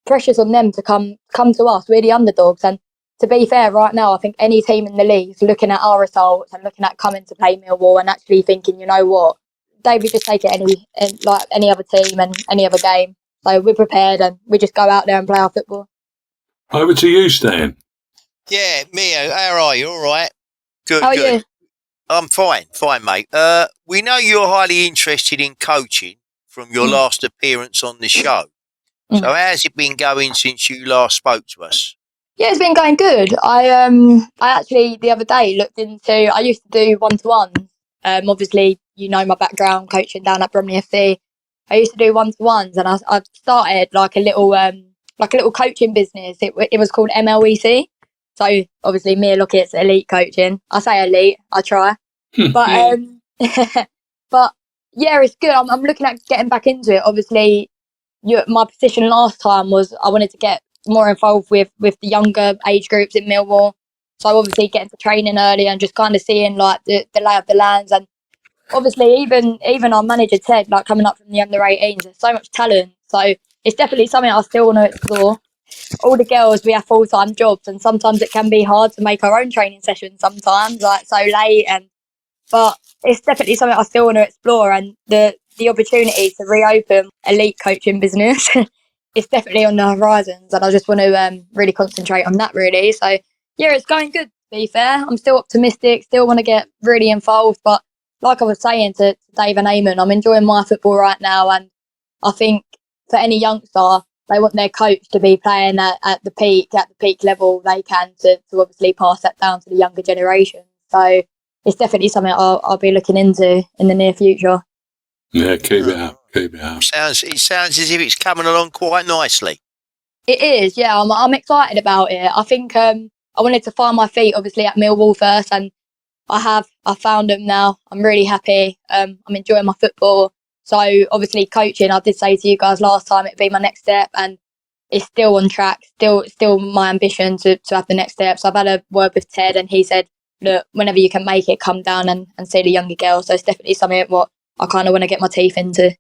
pressure's on them to come to us. We're the underdogs, and to be fair, right now, I think any team in the league is looking at our results and looking at coming to play Millwall and actually thinking, you know what, they would just take it like any other team and any other game. So we're prepared and we just go out there and play our football. Over to you, Stan. Yeah, Mio, how are you? All right? Good, how are good. You? I'm fine, mate. We know you're highly interested in coaching from your last appearance on the show. So how's it been going since you last spoke to us? Yeah, it's been going good. I actually the other day looked into. I used to do 1-to-1s. Obviously, you know my background coaching down at Bremner FC. I used to do 1-to-1s, and I started like a little coaching business. It was called MLEC. So obviously, me and Lockett's elite coaching. I say elite. I try, but but yeah, it's good. I'm looking at getting back into it. Obviously, my position last time was I wanted to get more involved with the younger age groups in Millwall. So obviously getting to training early and just kind of seeing like the lay of the lands. And obviously even our manager Ted, like coming up from the under 18s, there's so much talent. So it's definitely something I still want to explore. All the girls, we have full-time jobs, and sometimes it can be hard to make our own training sessions sometimes, like so late. But it's definitely something I still want to explore, and the opportunity to reopen elite coaching business it's definitely on the horizons, and I just want to really concentrate on that, really. So, yeah, it's going good, to be fair. I'm still optimistic, still want to get really involved. But like I was saying to Dave and Eamonn, I'm enjoying my football right now. And I think for any youngster, they want their coach to be playing at the peak level they can to obviously pass that down to the younger generation. So it's definitely something I'll be looking into in the near future. Yeah, keep it up. It sounds as if it's coming along quite nicely. It is, yeah. I'm excited about it. I think I wanted to find my feet, obviously, at Millwall first, and I found them now. I'm really happy. I'm enjoying my football. So obviously coaching, I did say to you guys last time it'd be my next step, and it's still on track. Still my ambition to have the next step. So I've had a word with Ted, and he said, look, whenever you can make it, come down and see the younger girls. So it's definitely something what I kind of want to get my teeth into.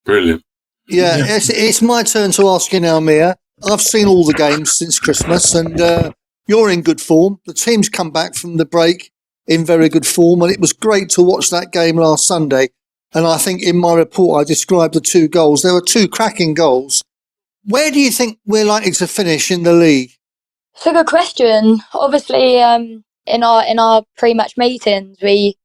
Brilliant. Yeah, it's my turn to ask you now, Mia. I've seen all the games since Christmas, and you're in good form. The team's come back from the break in very good form, and it was great to watch that game last Sunday. And I think in my report I described the 2 goals. There were 2 cracking goals. Where do you think we're likely to finish in the league? It's a good question. Obviously, in our pre-match meetings, we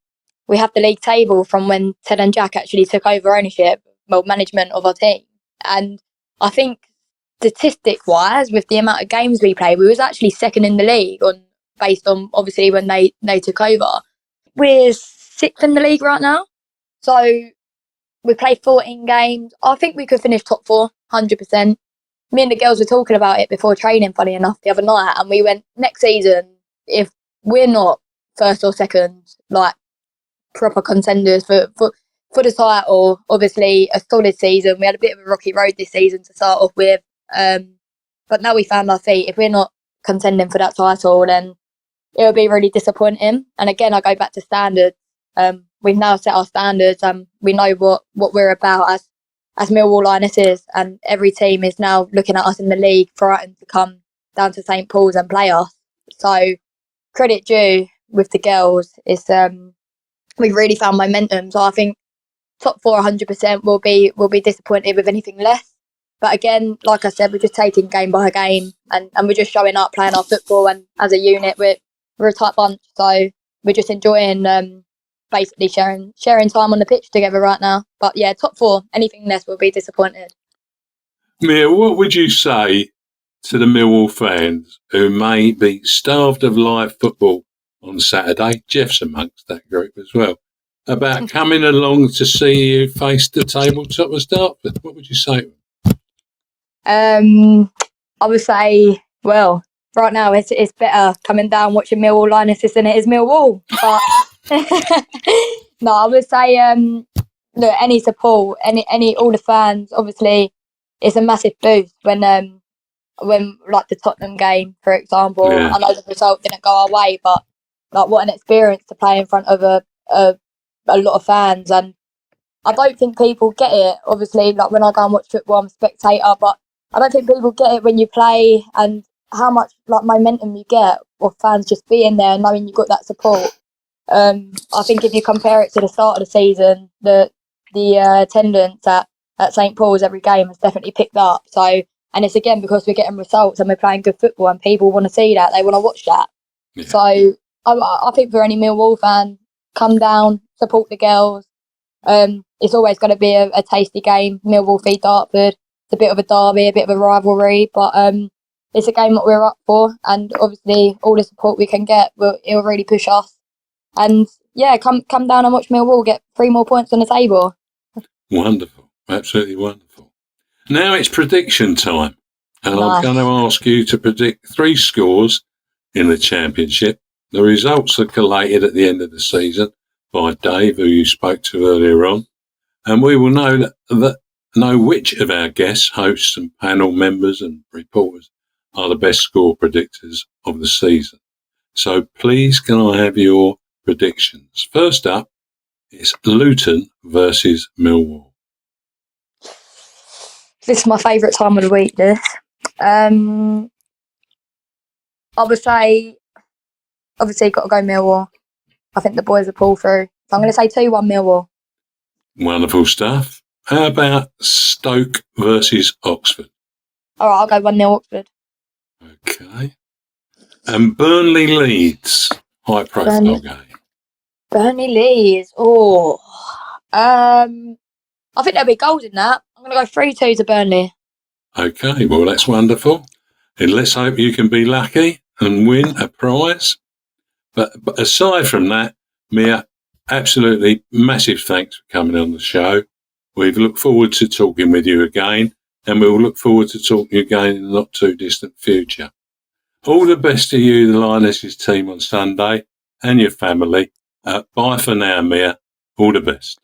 have the league table from when Ted and Jack actually took over ownership, management of our team. And I think statistic-wise, with the amount of games we played, we was actually second in the league based on obviously when they took over. We're 6th in the league right now. So we played 14 games. I think we could finish top 4, 100%. Me and the girls were talking about it before training, funny enough, the other night, and we went, next season, if we're not first or second, like proper contenders for the title, obviously a solid season. We had a bit of a rocky road this season to start off with, but now we found our feet. If we're not contending for that title, then it'll be really disappointing. And again, I go back to standards. We've now set our standards, and we know what we're about as Millwall Lionesses, and every team is now looking at us in the league, frightened to come down to St Paul's and play us. So credit due with the girls is we've really found momentum. So I think top 4 100% will be disappointed with anything less. But again, like I said, we're just taking game by game, and we're just showing up, playing our football, and as a unit we're a tight bunch. So we're just enjoying basically sharing time on the pitch together right now. But yeah, top 4, anything less will be disappointed. Mia, what would you say to the Millwall fans who may be starved of live football on Saturday? Jeff's amongst that group as well. About coming along to see you face the tabletop of Dartford. What would you say to them? I would say, well, right now it's better coming down watching Millwall Lionesses than it is Millwall. But no, I would say look, any support, any all the fans, obviously it's a massive boost when like the Tottenham game, for example. Yeah. I know the result didn't go our way, but like what an experience to play in front of a lot of fans. And I don't think people get it. Obviously, like when I go and watch football, I'm a spectator, but I don't think people get it when you play and how much like momentum you get or fans just being there, knowing you got that support. I think if you compare it to the start of the season, the attendance at St Paul's every game has definitely picked up. So, and it's again because we're getting results and we're playing good football, and people want to see that, they want to watch that. Yeah. So I think for any Millwall fan, come down, support the girls. It's always going to be a tasty game. Millwall v Dartford. It's a bit of a derby, a bit of a rivalry, but it's a game that we're up for, and obviously all the support we can get, it'll really push us. And yeah, come down and watch Millwall get 3 more points on the table. Wonderful, absolutely wonderful. Now it's prediction time, and nice. I'm going to ask you to predict 3 scores in the Championship. The results are collated at the end of the season by Dave, who you spoke to earlier on, and we will know which of our guests, hosts and panel members and reporters are the best score predictors of the season. So please can I have your predictions? First up, it's Luton versus Millwall. This is my favourite time of the week, this. I would say, obviously, got to go Millwall. I think the boys will pull through. So I'm going to say 2-1 Millwall. Wonderful stuff. How about Stoke versus Oxford? All right, I'll go 1-0 Oxford. Okay. And Burnley Leeds, high profile game. Burnley Leeds. Oh. I think there'll be goals in that. I'm going to go 3-2 to Burnley. Okay, well, that's wonderful. And let's hope you can be lucky and win a prize. But aside from that, Mia, absolutely massive thanks for coming on the show. We've looked forward to talking with you again, and we'll look forward to talking again in the not too distant future. All the best to you, the Lionesses team on Sunday, and your family. Bye for now, Mia. All the best.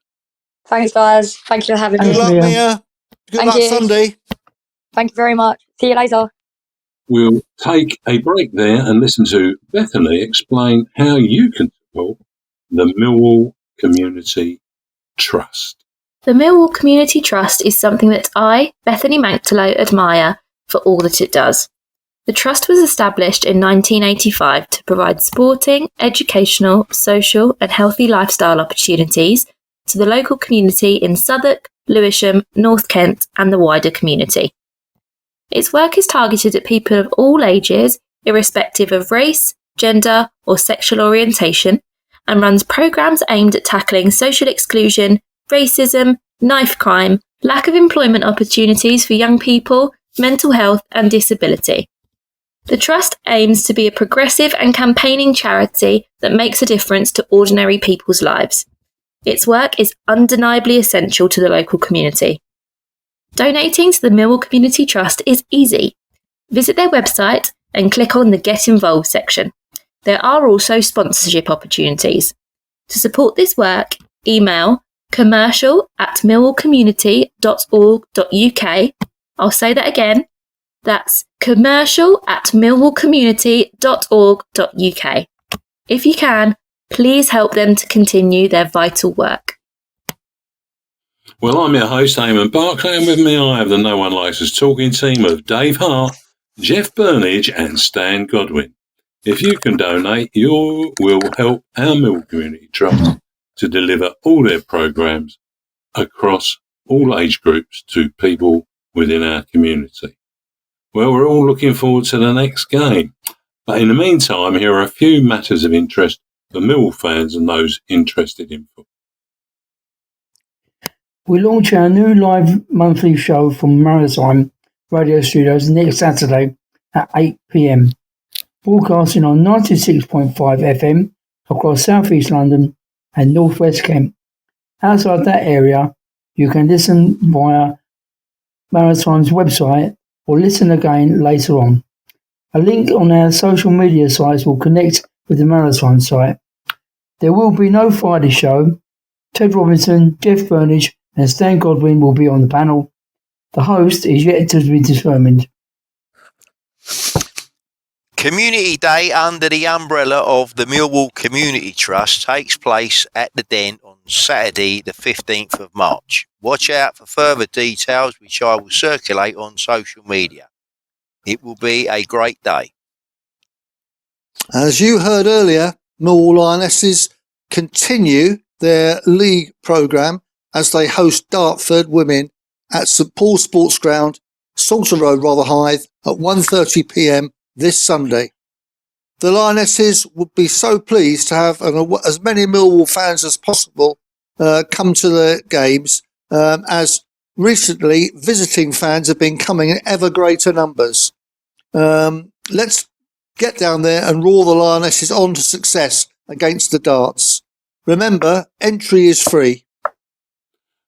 Thanks, guys. Thank you for having me. Good luck, Mia. Good Thank luck you. Sunday. Thank you very much. See you later. We'll take a break there and listen to Bethany explain how you can support the Millwall Community Trust. The Millwall Community Trust is something that I, Bethany Manctolo, admire for all that it does. The Trust was established in 1985 to provide sporting, educational, social and healthy lifestyle opportunities to the local community in Southwark, Lewisham, North Kent and the wider community. Its work is targeted at people of all ages, irrespective of race, gender or sexual orientation, and runs programmes aimed at tackling social exclusion, racism, knife crime, lack of employment opportunities for young people, mental health and disability. The Trust aims to be a progressive and campaigning charity that makes a difference to ordinary people's lives. Its work is undeniably essential to the local community. Donating to the Millwall Community Trust is easy. Visit their website and click on the Get Involved section. There are also sponsorship opportunities. To support this work, email commercial@millwallcommunity.org.uk. I'll say that again. That's commercial@millwallcommunity.org.uk. If you can, please help them to continue their vital work. Well, I'm your host, Eamonn Barclay, and with me I have the No One Likes Us talking team of Dave Hart, Jeff Burnige and Stan Godwin. If you can donate, you will help our Millwall Community Trust to deliver all their programmes across all age groups to people within our community. Well, we're all looking forward to the next game. But in the meantime, here are a few matters of interest for Millwall fans and those interested in football. We launch our new live monthly show from Maritime Radio Studios next Saturday at 8 p.m, broadcasting on 96.5 FM across South East London and North West Kent. Outside that area, you can listen via Maritime's website or listen again later on. A link on our social media sites will connect with the Maritime site. There will be no Friday show. Ted Robinson, Jeff Burnige and Stan Godwin will be on the panel. The host is yet to be determined. Community Day under the umbrella of the Millwall Community Trust takes place at the Den on Saturday the 15th of March. Watch out for further details which I will circulate on social media. It will be a great day. As you heard earlier, Millwall Lionesses continue their league programme as they host Dartford women at St Paul's Sportsground, Salter Road, Rotherhithe at 1:30 p.m. this Sunday. The Lionesses would be so pleased to have as many Millwall fans as possible come to the games, as recently visiting fans have been coming in ever greater numbers. Let's get down there and roar the Lionesses on to success against the Darts. Remember, entry is free.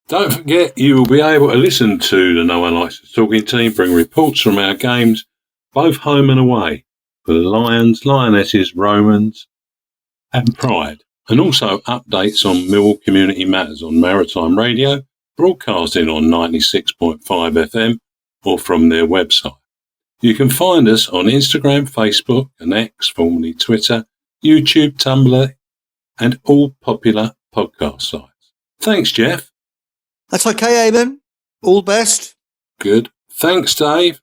Don't forget, you will be able to listen to the No One Likes Us talking team bring reports from our games, both home and away, for the Lions, Lionesses, Romans and Pride, and also updates on Millwall Community Matters on Maritime Radio, broadcasting on 96.5 FM or from their website. You can find us on Instagram, Facebook and X, formerly Twitter, YouTube, Tumblr and all popular podcast sites. Thanks, Jeff. That's okay, Eamonn. All the best. Good. Thanks, Dave.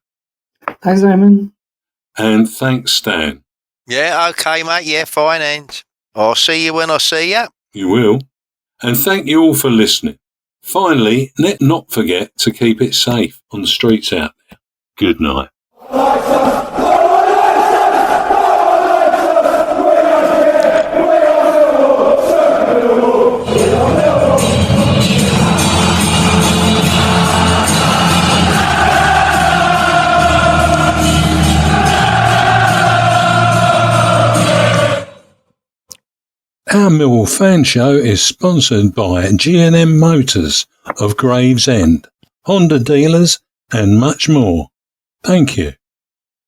Thanks, Eamonn. And thanks, Stan. Yeah, okay, mate. Yeah, fine. And I'll see you when I see you. You will. And thank you all for listening. Finally, let not forget to keep it safe on the streets out there. Good night. Our Millwall Fan Show is sponsored by G&M Motors of Gravesend, Honda dealers and much more. Thank you.